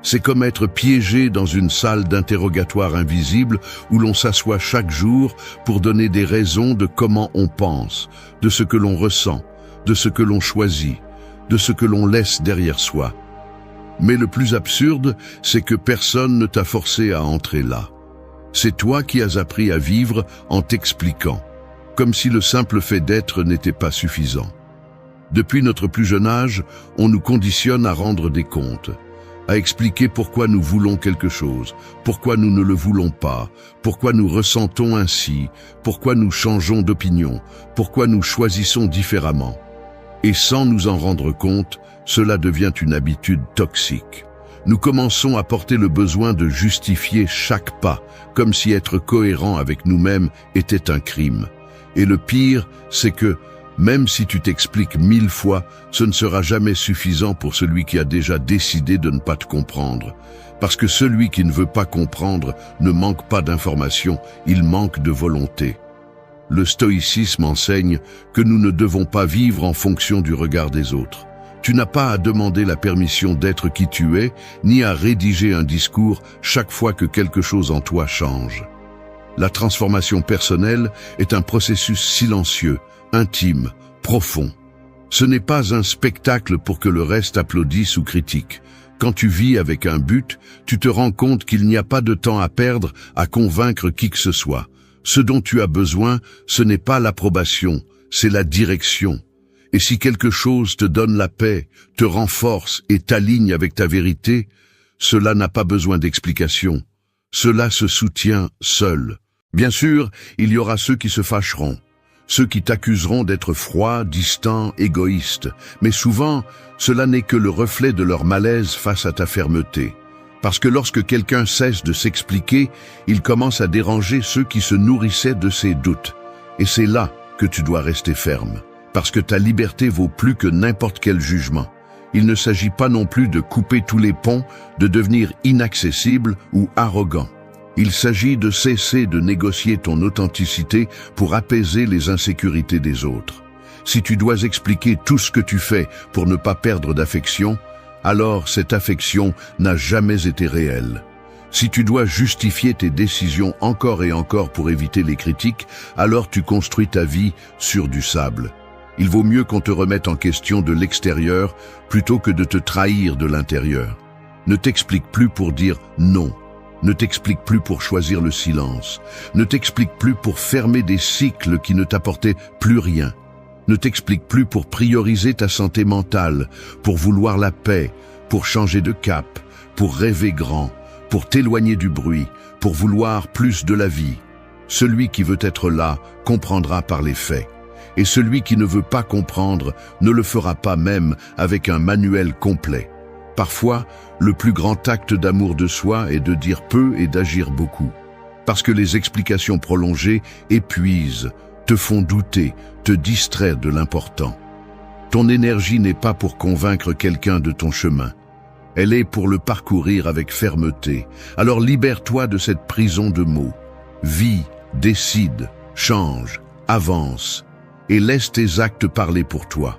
C'est comme être piégé dans une salle d'interrogatoire invisible où l'on s'assoit chaque jour pour donner des raisons de comment on pense, de ce que l'on ressent, de ce que l'on choisit, de ce que l'on laisse derrière soi. Mais le plus absurde, c'est que personne ne t'a forcé à entrer là. C'est toi qui as appris à vivre en t'expliquant, comme si le simple fait d'être n'était pas suffisant. Depuis notre plus jeune âge, on nous conditionne à rendre des comptes, à expliquer pourquoi nous voulons quelque chose, pourquoi nous ne le voulons pas, pourquoi nous ressentons ainsi, pourquoi nous changeons d'opinion, pourquoi nous choisissons différemment. Et sans nous en rendre compte, cela devient une habitude toxique. Nous commençons à porter le besoin de justifier chaque pas, comme si être cohérent avec nous-mêmes était un crime. Et le pire, c'est que, même si tu t'expliques 1000 fois, ce ne sera jamais suffisant pour celui qui a déjà décidé de ne pas te comprendre. Parce que celui qui ne veut pas comprendre ne manque pas d'informations, il manque de volonté. Le stoïcisme enseigne que nous ne devons pas vivre en fonction du regard des autres. Tu n'as pas à demander la permission d'être qui tu es, ni à rédiger un discours chaque fois que quelque chose en toi change. La transformation personnelle est un processus silencieux, intime, profond. Ce n'est pas un spectacle pour que le reste applaudisse ou critique. Quand tu vis avec un but, tu te rends compte qu'il n'y a pas de temps à perdre à convaincre qui que ce soit. Ce dont tu as besoin, ce n'est pas l'approbation, c'est la direction. Et si quelque chose te donne la paix, te renforce et t'aligne avec ta vérité, cela n'a pas besoin d'explication. Cela se soutient seul. Bien sûr, il y aura ceux qui se fâcheront, ceux qui t'accuseront d'être froid, distant, égoïste. Mais souvent, cela n'est que le reflet de leur malaise face à ta fermeté. Parce que lorsque quelqu'un cesse de s'expliquer, il commence à déranger ceux qui se nourrissaient de ses doutes. Et c'est là que tu dois rester ferme. Parce que ta liberté vaut plus que n'importe quel jugement. Il ne s'agit pas non plus de couper tous les ponts, de devenir inaccessible ou arrogant. Il s'agit de cesser de négocier ton authenticité pour apaiser les insécurités des autres. Si tu dois expliquer tout ce que tu fais pour ne pas perdre d'affection, alors cette affection n'a jamais été réelle. Si tu dois justifier tes décisions encore et encore pour éviter les critiques, alors tu construis ta vie sur du sable. Il vaut mieux qu'on te remette en question de l'extérieur plutôt que de te trahir de l'intérieur. Ne t'explique plus pour dire non. Ne t'explique plus pour choisir le silence. Ne t'explique plus pour fermer des cycles qui ne t'apportaient plus rien. Ne t'explique plus pour prioriser ta santé mentale, pour vouloir la paix, pour changer de cap, pour rêver grand, pour t'éloigner du bruit, pour vouloir plus de la vie. Celui qui veut être là comprendra par les faits. Et celui qui ne veut pas comprendre ne le fera pas même avec un manuel complet. Parfois, le plus grand acte d'amour de soi est de dire peu et d'agir beaucoup. Parce que les explications prolongées épuisent, te font douter, te distraire de l'important. Ton énergie n'est pas pour convaincre quelqu'un de ton chemin. Elle est pour le parcourir avec fermeté. Alors libère-toi de cette prison de mots. Vis, décide, change, avance et laisse tes actes parler pour toi.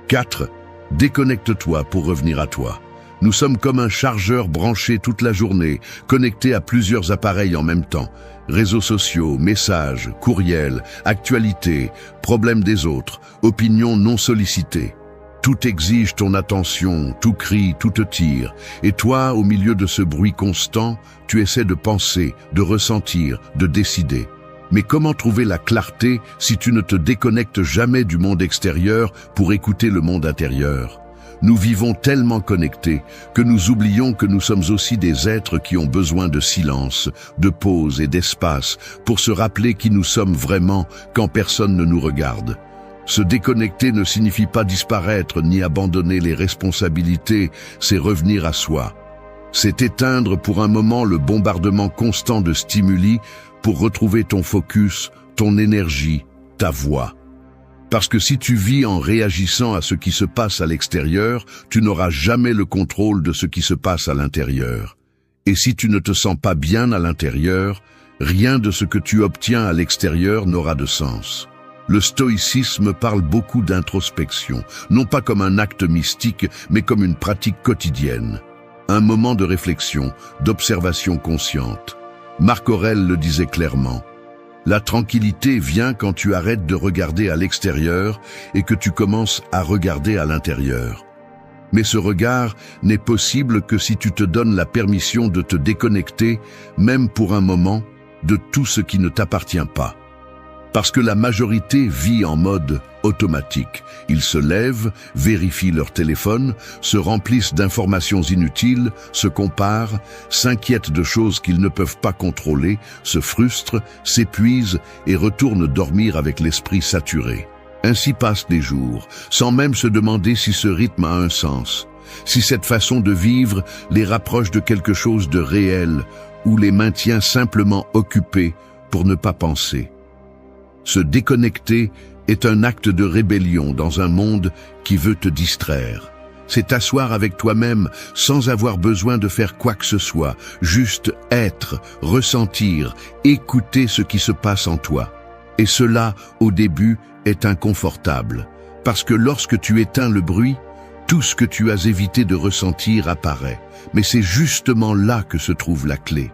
4. Déconnecte-toi pour revenir à toi. Nous sommes comme un chargeur branché toute la journée, connecté à plusieurs appareils en même temps. Réseaux sociaux, messages, courriels, actualités, problèmes des autres, opinions non sollicitées. Tout exige ton attention, tout crie, tout te tire. Et toi, au milieu de ce bruit constant, tu essaies de penser, de ressentir, de décider. Mais comment trouver la clarté si tu ne te déconnectes jamais du monde extérieur pour écouter le monde intérieur? Nous vivons tellement connectés que nous oublions que nous sommes aussi des êtres qui ont besoin de silence, de pause et d'espace pour se rappeler qui nous sommes vraiment quand personne ne nous regarde. Se déconnecter ne signifie pas disparaître ni abandonner les responsabilités, c'est revenir à soi. C'est éteindre pour un moment le bombardement constant de stimuli pour retrouver ton focus, ton énergie, ta voix. Parce que si tu vis en réagissant à ce qui se passe à l'extérieur, tu n'auras jamais le contrôle de ce qui se passe à l'intérieur. Et si tu ne te sens pas bien à l'intérieur, rien de ce que tu obtiens à l'extérieur n'aura de sens. Le stoïcisme parle beaucoup d'introspection, non pas comme un acte mystique, mais comme une pratique quotidienne. Un moment de réflexion, d'observation consciente. Marc Aurèle le disait clairement. La tranquillité vient quand tu arrêtes de regarder à l'extérieur et que tu commences à regarder à l'intérieur. Mais ce regard n'est possible que si tu te donnes la permission de te déconnecter, même pour un moment, de tout ce qui ne t'appartient pas. Parce que la majorité vit en mode automatique. Ils se lèvent, vérifient leur téléphone, se remplissent d'informations inutiles, se comparent, s'inquiètent de choses qu'ils ne peuvent pas contrôler, se frustrent, s'épuisent et retournent dormir avec l'esprit saturé. Ainsi passent des jours, sans même se demander si ce rythme a un sens, si cette façon de vivre les rapproche de quelque chose de réel ou les maintient simplement occupés pour ne pas penser. Se déconnecter est un acte de rébellion dans un monde qui veut te distraire. C'est t'asseoir avec toi-même sans avoir besoin de faire quoi que ce soit, juste être, ressentir, écouter ce qui se passe en toi. Et cela, au début, est inconfortable, parce que lorsque tu éteins le bruit, tout ce que tu as évité de ressentir apparaît. Mais c'est justement là que se trouve la clé.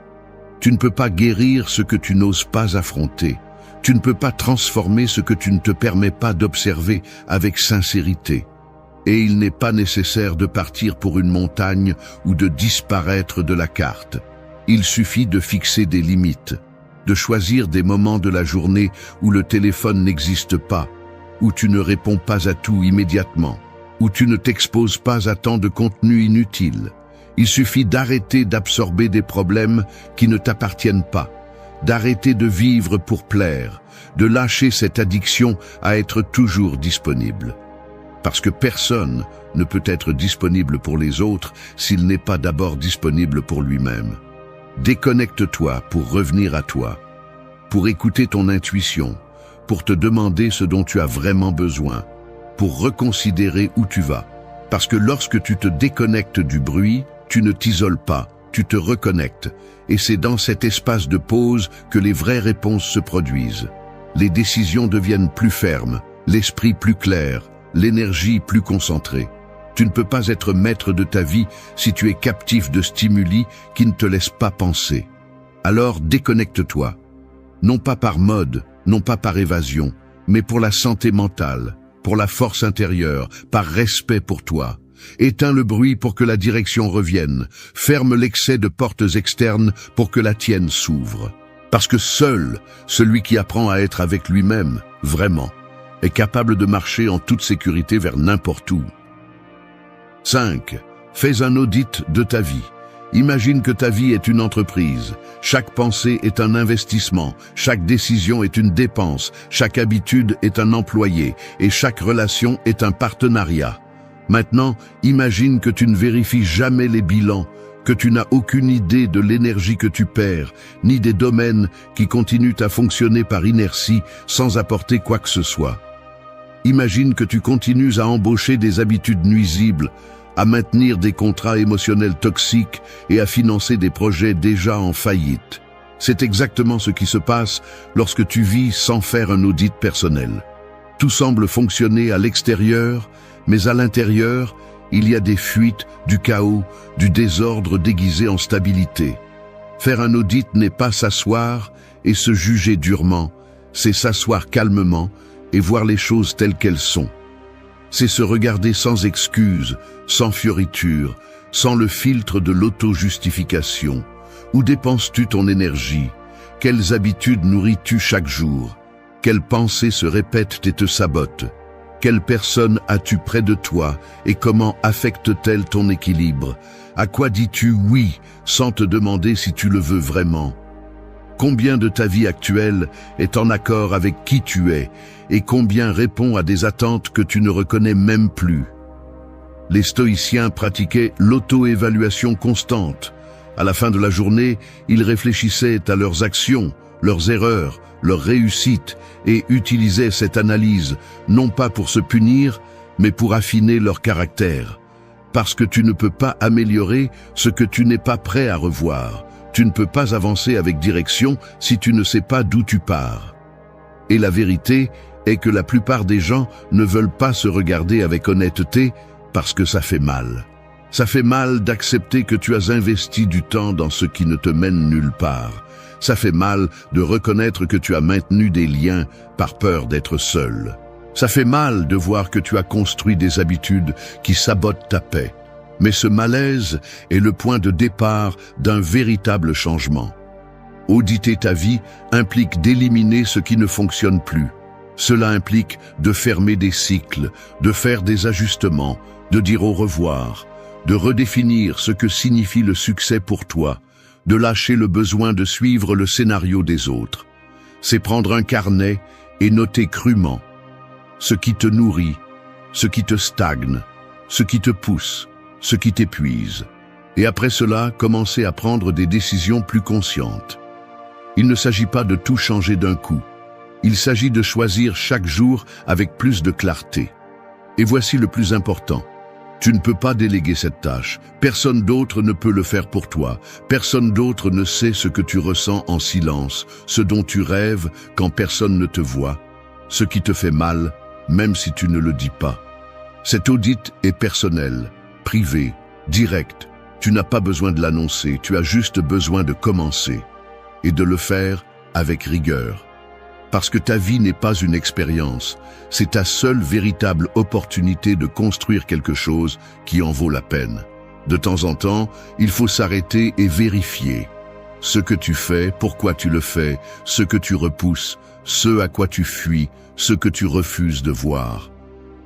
Tu ne peux pas guérir ce que tu n'oses pas affronter. Tu ne peux pas transformer ce que tu ne te permets pas d'observer avec sincérité. Et il n'est pas nécessaire de partir pour une montagne ou de disparaître de la carte. Il suffit de fixer des limites, de choisir des moments de la journée où le téléphone n'existe pas, où tu ne réponds pas à tout immédiatement, où tu ne t'exposes pas à tant de contenu inutile. Il suffit d'arrêter d'absorber des problèmes qui ne t'appartiennent pas, d'arrêter de vivre pour plaire, de lâcher cette addiction à être toujours disponible. Parce que personne ne peut être disponible pour les autres s'il n'est pas d'abord disponible pour lui-même. Déconnecte-toi pour revenir à toi, pour écouter ton intuition, pour te demander ce dont tu as vraiment besoin, pour reconsidérer où tu vas. Parce que lorsque tu te déconnectes du bruit, tu ne t'isoles pas, tu te reconnectes. Et c'est dans cet espace de pause que les vraies réponses se produisent. Les décisions deviennent plus fermes, l'esprit plus clair, l'énergie plus concentrée. Tu ne peux pas être maître de ta vie si tu es captif de stimuli qui ne te laissent pas penser. Alors déconnecte-toi. Non pas par mode, non pas par évasion, mais pour la santé mentale, pour la force intérieure, par respect pour toi. Éteins le bruit pour que la direction revienne. Ferme l'excès de portes externes pour que la tienne s'ouvre. Parce que seul celui qui apprend à être avec lui-même, vraiment, est capable de marcher en toute sécurité vers n'importe où. 5. Fais un audit de ta vie. Imagine que ta vie est une entreprise. Chaque pensée est un investissement, chaque décision est une dépense, chaque habitude est un employé et chaque relation est un partenariat. Maintenant, imagine que tu ne vérifies jamais les bilans, que tu n'as aucune idée de l'énergie que tu perds, ni des domaines qui continuent à fonctionner par inertie sans apporter quoi que ce soit. Imagine que tu continues à embaucher des habitudes nuisibles, à maintenir des contrats émotionnels toxiques et à financer des projets déjà en faillite. C'est exactement ce qui se passe lorsque tu vis sans faire un audit personnel. Tout semble fonctionner à l'extérieur, mais à l'intérieur, il y a des fuites, du chaos, du désordre déguisé en stabilité. Faire un audit n'est pas s'asseoir et se juger durement, c'est s'asseoir calmement et voir les choses telles qu'elles sont. C'est se regarder sans excuse, sans fioriture, sans le filtre de l'auto-justification. Où dépenses-tu ton énergie? Quelles habitudes nourris-tu chaque jour? Quelles pensées se répètent et te sabotent? Quelle personne as-tu près de toi et comment affecte-t-elle ton équilibre? À quoi dis-tu oui sans te demander si tu le veux vraiment? Combien de ta vie actuelle est en accord avec qui tu es et combien répond à des attentes que tu ne reconnais même plus? Les stoïciens pratiquaient l'auto-évaluation constante. À la fin de la journée, ils réfléchissaient à leurs actions, leurs erreurs, leurs réussites et utilisaient cette analyse non pas pour se punir, mais pour affiner leur caractère. Parce que tu ne peux pas améliorer ce que tu n'es pas prêt à revoir. Tu ne peux pas avancer avec direction si tu ne sais pas d'où tu pars. Et la vérité est que la plupart des gens ne veulent pas se regarder avec honnêteté parce que ça fait mal. Ça fait mal d'accepter que tu as investi du temps dans ce qui ne te mène nulle part. Ça fait mal de reconnaître que tu as maintenu des liens par peur d'être seul. Ça fait mal de voir que tu as construit des habitudes qui sabotent ta paix. Mais ce malaise est le point de départ d'un véritable changement. Auditer ta vie implique d'éliminer ce qui ne fonctionne plus. Cela implique de fermer des cycles, de faire des ajustements, de dire au revoir, de redéfinir ce que signifie le succès pour toi, de lâcher le besoin de suivre le scénario des autres. C'est prendre un carnet et noter crûment ce qui te nourrit, ce qui te stagne, ce qui te pousse, ce qui t'épuise. Et après cela, commencer à prendre des décisions plus conscientes. Il ne s'agit pas de tout changer d'un coup. Il s'agit de choisir chaque jour avec plus de clarté. Et voici le plus important. Tu ne peux pas déléguer cette tâche. Personne d'autre ne peut le faire pour toi. Personne d'autre ne sait ce que tu ressens en silence, ce dont tu rêves quand personne ne te voit, ce qui te fait mal, même si tu ne le dis pas. Cet audit est personnel, privé, direct. Tu n'as pas besoin de l'annoncer, tu as juste besoin de commencer. Et de le faire avec rigueur. Parce que ta vie n'est pas une expérience, c'est ta seule véritable opportunité de construire quelque chose qui en vaut la peine. De temps en temps, il faut s'arrêter et vérifier. Ce que tu fais, pourquoi tu le fais, ce que tu repousses, ce à quoi tu fuis, ce que tu refuses de voir.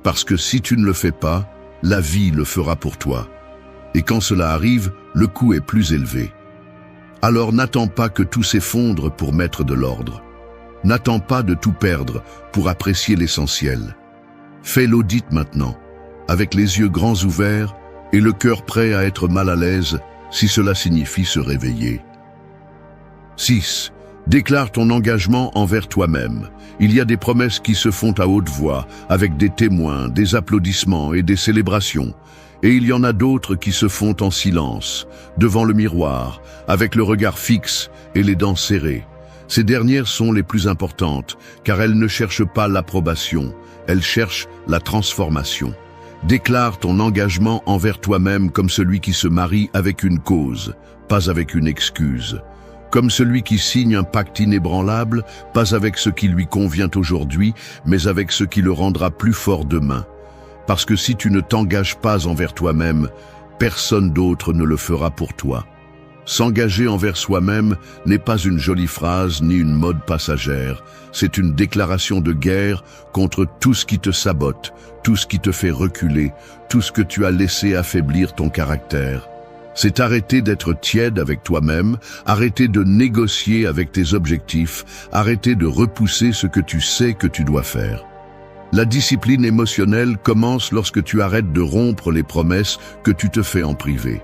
Parce que si tu ne le fais pas, la vie le fera pour toi. Et quand cela arrive, le coût est plus élevé. Alors n'attends pas que tout s'effondre pour mettre de l'ordre. N'attends pas de tout perdre pour apprécier l'essentiel. Fais l'audit maintenant, avec les yeux grands ouverts et le cœur prêt à être mal à l'aise si cela signifie se réveiller. 6. Déclare ton engagement envers toi-même. Il y a des promesses qui se font à haute voix, avec des témoins, des applaudissements et des célébrations. Et il y en a d'autres qui se font en silence, devant le miroir, avec le regard fixe et les dents serrées. Ces dernières sont les plus importantes, car elles ne cherchent pas l'approbation, elles cherchent la transformation. Déclare ton engagement envers toi-même comme celui qui se marie avec une cause, pas avec une excuse. Comme celui qui signe un pacte inébranlable, pas avec ce qui lui convient aujourd'hui, mais avec ce qui le rendra plus fort demain. Parce que si tu ne t'engages pas envers toi-même, personne d'autre ne le fera pour toi. S'engager envers soi-même n'est pas une jolie phrase ni une mode passagère. C'est une déclaration de guerre contre tout ce qui te sabote, tout ce qui te fait reculer, tout ce que tu as laissé affaiblir ton caractère. C'est arrêter d'être tiède avec toi-même, arrêter de négocier avec tes objectifs, arrêter de repousser ce que tu sais que tu dois faire. La discipline émotionnelle commence lorsque tu arrêtes de rompre les promesses que tu te fais en privé.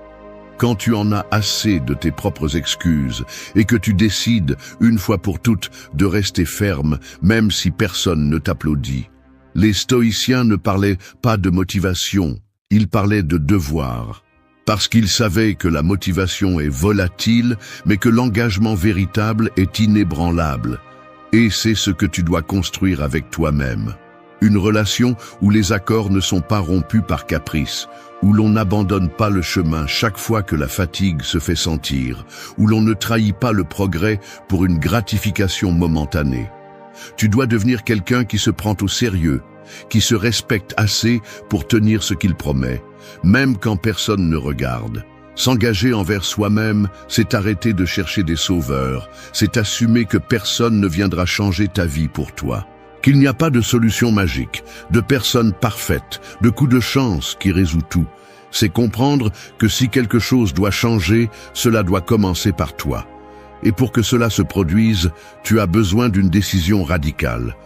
Quand tu en as assez de tes propres excuses et que tu décides, une fois pour toutes, de rester ferme, même si personne ne t'applaudit. Les stoïciens ne parlaient pas de motivation, ils parlaient de devoir. Parce qu'ils savaient que la motivation est volatile, mais que l'engagement véritable est inébranlable. Et c'est ce que tu dois construire avec toi-même. Une relation où les accords ne sont pas rompus par caprice, où l'on n'abandonne pas le chemin chaque fois que la fatigue se fait sentir, où l'on ne trahit pas le progrès pour une gratification momentanée. Tu dois devenir quelqu'un qui se prend au sérieux, qui se respecte assez pour tenir ce qu'il promet, même quand personne ne regarde. S'engager envers soi-même, c'est arrêter de chercher des sauveurs, c'est assumer que personne ne viendra changer ta vie pour toi. Qu'il n'y a pas de solution magique, de personne parfaite, de coup de chance qui résout tout. C'est comprendre que si quelque chose doit changer, cela doit commencer par toi. Et pour que cela se produise, tu as besoin d'une décision radicale.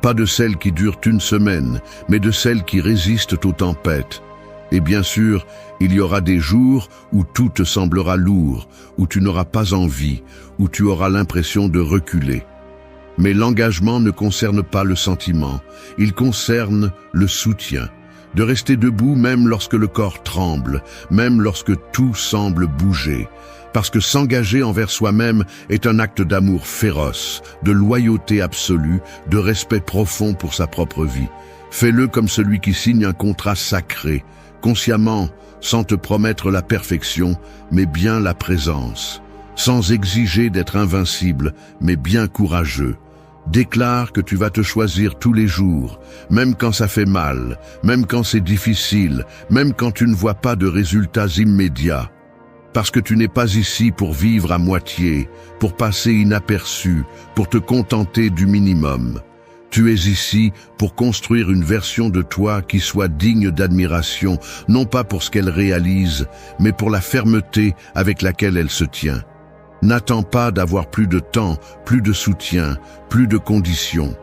Pas de celle qui dure une semaine, mais de celle qui résiste aux tempêtes. Et bien sûr, il y aura des jours où tout te semblera lourd, où tu n'auras pas envie, où tu auras l'impression de reculer. Mais l'engagement ne concerne pas le sentiment, il concerne le soutien. De rester debout même lorsque le corps tremble, même lorsque tout semble bouger. Parce que s'engager envers soi-même est un acte d'amour féroce, de loyauté absolue, de respect profond pour sa propre vie. Fais-le comme celui qui signe un contrat sacré, consciemment, sans te promettre la perfection, mais bien la présence. Sans exiger d'être invincible, mais bien courageux. Déclare que tu vas te choisir tous les jours, même quand ça fait mal, même quand c'est difficile, même quand tu ne vois pas de résultats immédiats. Parce que tu n'es pas ici pour vivre à moitié, pour passer inaperçu, pour te contenter du minimum. Tu es ici pour construire une version de toi qui soit digne d'admiration, non pas pour ce qu'elle réalise, mais pour la fermeté avec laquelle elle se tient. N'attends pas d'avoir plus de temps, plus de soutien, plus de conditions.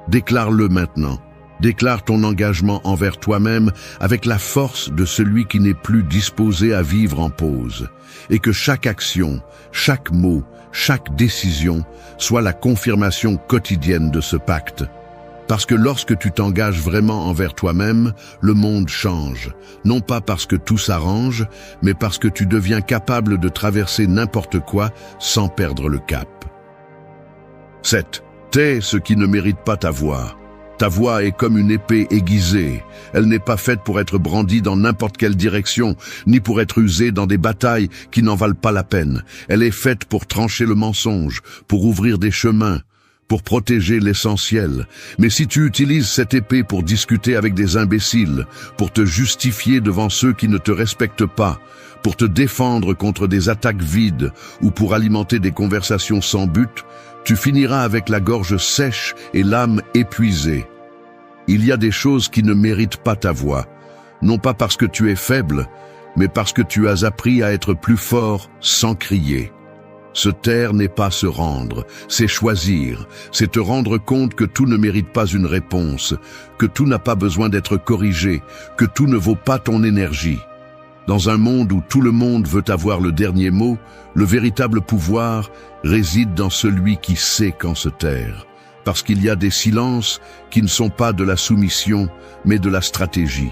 Déclare-le maintenant. Déclare ton engagement envers toi-même avec la force de celui qui n'est plus disposé à vivre en pause. Et que chaque action, chaque mot, chaque décision soit la confirmation quotidienne de ce pacte. Parce que lorsque tu t'engages vraiment envers toi-même, le monde change. Non pas parce que tout s'arrange, mais parce que tu deviens capable de traverser n'importe quoi sans perdre le cap. 7. Tais ce qui ne mérite pas ta voix. Ta voix est comme une épée aiguisée. Elle n'est pas faite pour être brandie dans n'importe quelle direction, ni pour être usée dans des batailles qui n'en valent pas la peine. Elle est faite pour trancher le mensonge, pour ouvrir des chemins, pour protéger l'essentiel. Mais si tu utilises cette épée pour discuter avec des imbéciles, pour te justifier devant ceux qui ne te respectent pas, pour te défendre contre des attaques vides ou pour alimenter des conversations sans but, tu finiras avec la gorge sèche et l'âme épuisée. Il y a des choses qui ne méritent pas ta voix, non pas parce que tu es faible, mais parce que tu as appris à être plus fort sans crier. Se taire n'est pas se rendre, c'est choisir, c'est te rendre compte que tout ne mérite pas une réponse, que tout n'a pas besoin d'être corrigé, que tout ne vaut pas ton énergie. Dans un monde où tout le monde veut avoir le dernier mot, le véritable pouvoir réside dans celui qui sait quand se taire. Parce qu'il y a des silences qui ne sont pas de la soumission, mais de la stratégie.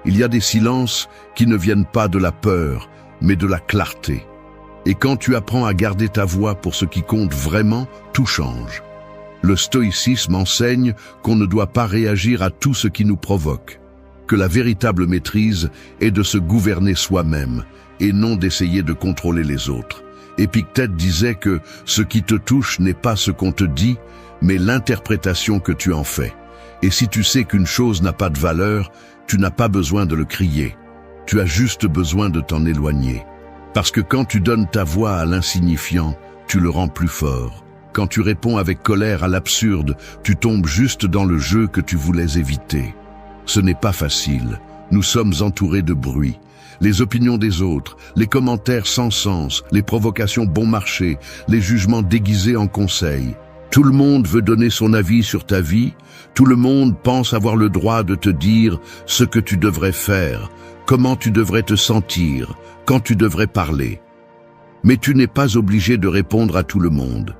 Il y a des silences qui ne viennent pas de la peur, mais de la clarté. Et quand tu apprends à garder ta voix pour ce qui compte vraiment, tout change. Le stoïcisme enseigne qu'on ne doit pas réagir à tout ce qui nous provoque, que la véritable maîtrise est de se gouverner soi-même et non d'essayer de contrôler les autres. Épictète disait que ce qui te touche n'est pas ce qu'on te dit, mais l'interprétation que tu en fais. Et si tu sais qu'une chose n'a pas de valeur, tu n'as pas besoin de le crier. Tu as juste besoin de t'en éloigner. Parce que quand tu donnes ta voix à l'insignifiant, tu le rends plus fort. Quand tu réponds avec colère à l'absurde, tu tombes juste dans le jeu que tu voulais éviter. Ce n'est pas facile. Nous sommes entourés de bruit. Les opinions des autres, les commentaires sans sens, les provocations bon marché, les jugements déguisés en conseils. Tout le monde veut donner son avis sur ta vie. Tout le monde pense avoir le droit de te dire ce que tu devrais faire, comment tu devrais te sentir, quand tu devrais parler. Mais tu n'es pas obligé de répondre à tout le monde.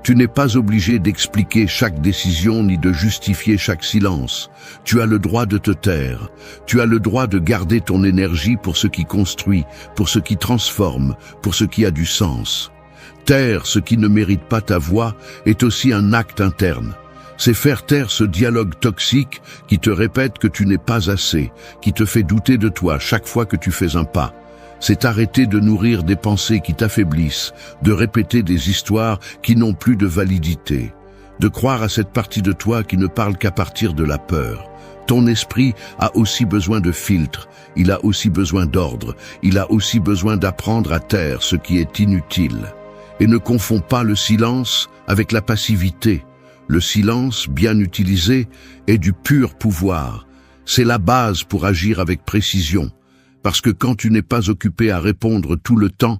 Tu n'es pas obligé d'expliquer chaque décision ni de justifier chaque silence. Tu as le droit de te taire. Tu as le droit de garder ton énergie pour ce qui construit, pour ce qui transforme, pour ce qui a du sens. Taire ce qui ne mérite pas ta voix est aussi un acte interne. C'est faire taire ce dialogue toxique qui te répète que tu n'es pas assez, qui te fait douter de toi chaque fois que tu fais un pas. C'est arrêter de nourrir des pensées qui t'affaiblissent, de répéter des histoires qui n'ont plus de validité, de croire à cette partie de toi qui ne parle qu'à partir de la peur. Ton esprit a aussi besoin de filtres, il a aussi besoin d'ordre, il a aussi besoin d'apprendre à taire ce qui est inutile. Et ne confonds pas le silence avec la passivité. Le silence, bien utilisé, est du pur pouvoir. C'est la base pour agir avec précision. Parce que quand tu n'es pas occupé à répondre tout le temps,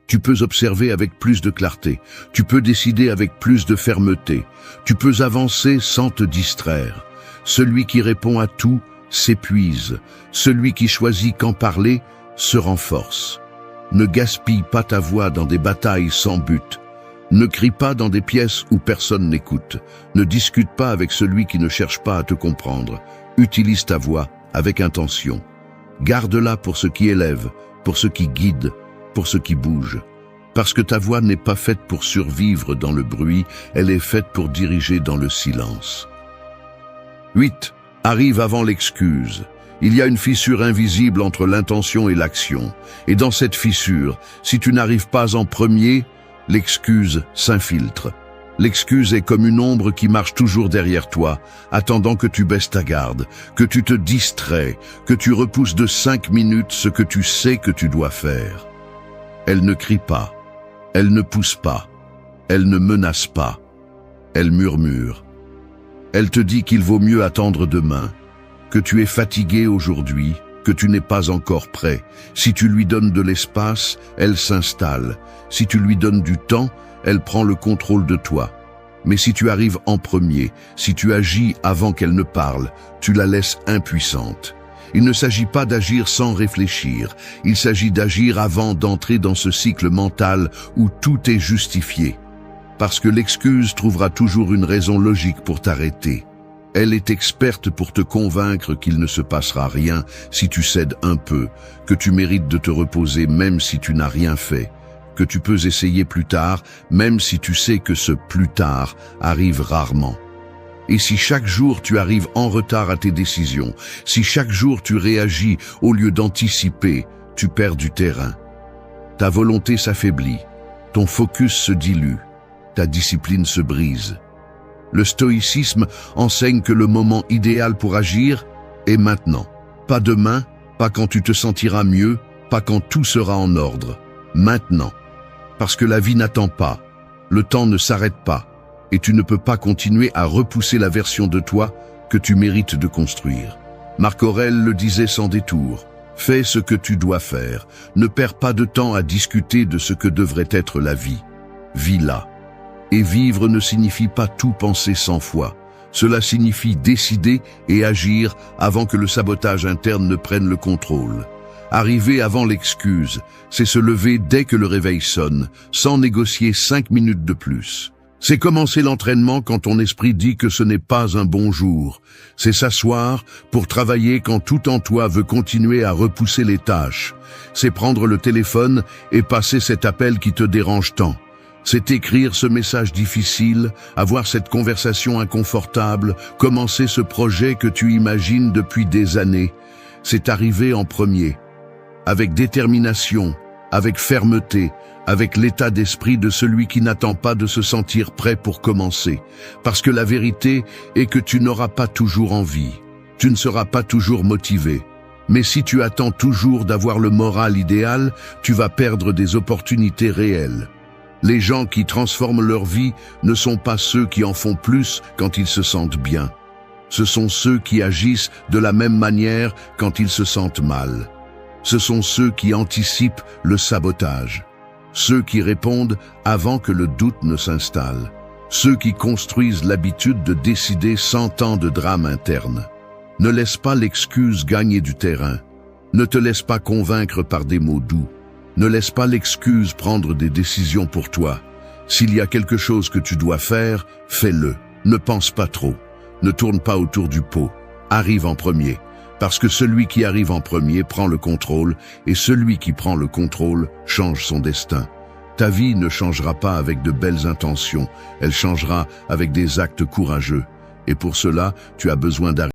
tu peux observer avec plus de clarté, tu peux décider avec plus de fermeté, tu peux avancer sans te distraire. Celui qui répond à tout s'épuise, celui qui choisit quand parler se renforce. Ne gaspille pas ta voix dans des batailles sans but. Ne crie pas dans des pièces où personne n'écoute. Ne discute pas avec celui qui ne cherche pas à te comprendre. Utilise ta voix avec intention. Garde-la pour ce qui élève, pour ce qui guide, pour ce qui bouge. Parce que ta voix n'est pas faite pour survivre dans le bruit, elle est faite pour diriger dans le silence. 8. Arrive avant l'excuse. Il y a une fissure invisible entre l'intention et l'action. Et dans cette fissure, si tu n'arrives pas en premier, l'excuse s'infiltre. L'excuse est comme une ombre qui marche toujours derrière toi, attendant que tu baisses ta garde, que tu te distrais, que tu repousses de 5 minutes ce que tu sais que tu dois faire. Elle ne crie pas, elle ne pousse pas, elle ne menace pas, elle murmure. Elle te dit qu'il vaut mieux attendre demain, que tu es fatigué aujourd'hui, que tu n'es pas encore prêt. Si tu lui donnes de l'espace, elle s'installe. Si tu lui donnes du temps, elle prend le contrôle de toi. Mais si tu arrives en premier, si tu agis avant qu'elle ne parle, tu la laisses impuissante. Il ne s'agit pas d'agir sans réfléchir, il s'agit d'agir avant d'entrer dans ce cycle mental où tout est justifié. Parce que l'excuse trouvera toujours une raison logique pour t'arrêter. Elle est experte pour te convaincre qu'il ne se passera rien si tu cèdes un peu, que tu mérites de te reposer même si tu n'as rien fait, que tu peux essayer plus tard, même si tu sais que ce plus tard arrive rarement. Et si chaque jour tu arrives en retard à tes décisions, si chaque jour tu réagis au lieu d'anticiper, tu perds du terrain. Ta volonté s'affaiblit, ton focus se dilue, ta discipline se brise. Le stoïcisme enseigne que le moment idéal pour agir est maintenant. Pas demain, pas quand tu te sentiras mieux, pas quand tout sera en ordre. Maintenant. Parce que la vie n'attend pas, le temps ne s'arrête pas, et tu ne peux pas continuer à repousser la version de toi que tu mérites de construire. Marc Aurèle le disait sans détour. Fais ce que tu dois faire. Ne perds pas de temps à discuter de ce que devrait être la vie. Vis-la. Et vivre ne signifie pas tout penser 100 fois. Cela signifie décider et agir avant que le sabotage interne ne prenne le contrôle. Arriver avant l'excuse, c'est se lever dès que le réveil sonne, sans négocier 5 minutes de plus. C'est commencer l'entraînement quand ton esprit dit que ce n'est pas un bon jour. C'est s'asseoir pour travailler quand tout en toi veut continuer à repousser les tâches. C'est prendre le téléphone et passer cet appel qui te dérange tant. C'est écrire ce message difficile, avoir cette conversation inconfortable, commencer ce projet que tu imagines depuis des années. C'est arriver en premier, avec détermination, avec fermeté, avec l'état d'esprit de celui qui n'attend pas de se sentir prêt pour commencer. Parce que la vérité est que tu n'auras pas toujours envie, tu ne seras pas toujours motivé. Mais si tu attends toujours d'avoir le moral idéal, tu vas perdre des opportunités réelles. Les gens qui transforment leur vie ne sont pas ceux qui en font plus quand ils se sentent bien. Ce sont ceux qui agissent de la même manière quand ils se sentent mal. Ce sont ceux qui anticipent le sabotage. Ceux qui répondent avant que le doute ne s'installe. Ceux qui construisent l'habitude de décider sans tant de drame interne. Ne laisse pas l'excuse gagner du terrain. Ne te laisse pas convaincre par des mots doux. Ne laisse pas l'excuse prendre des décisions pour toi. S'il y a quelque chose que tu dois faire, fais-le. Ne pense pas trop. Ne tourne pas autour du pot. Arrive en premier. Parce que celui qui arrive en premier prend le contrôle, et celui qui prend le contrôle change son destin. Ta vie ne changera pas avec de belles intentions, elle changera avec des actes courageux. Et pour cela, tu as besoin d'arriver.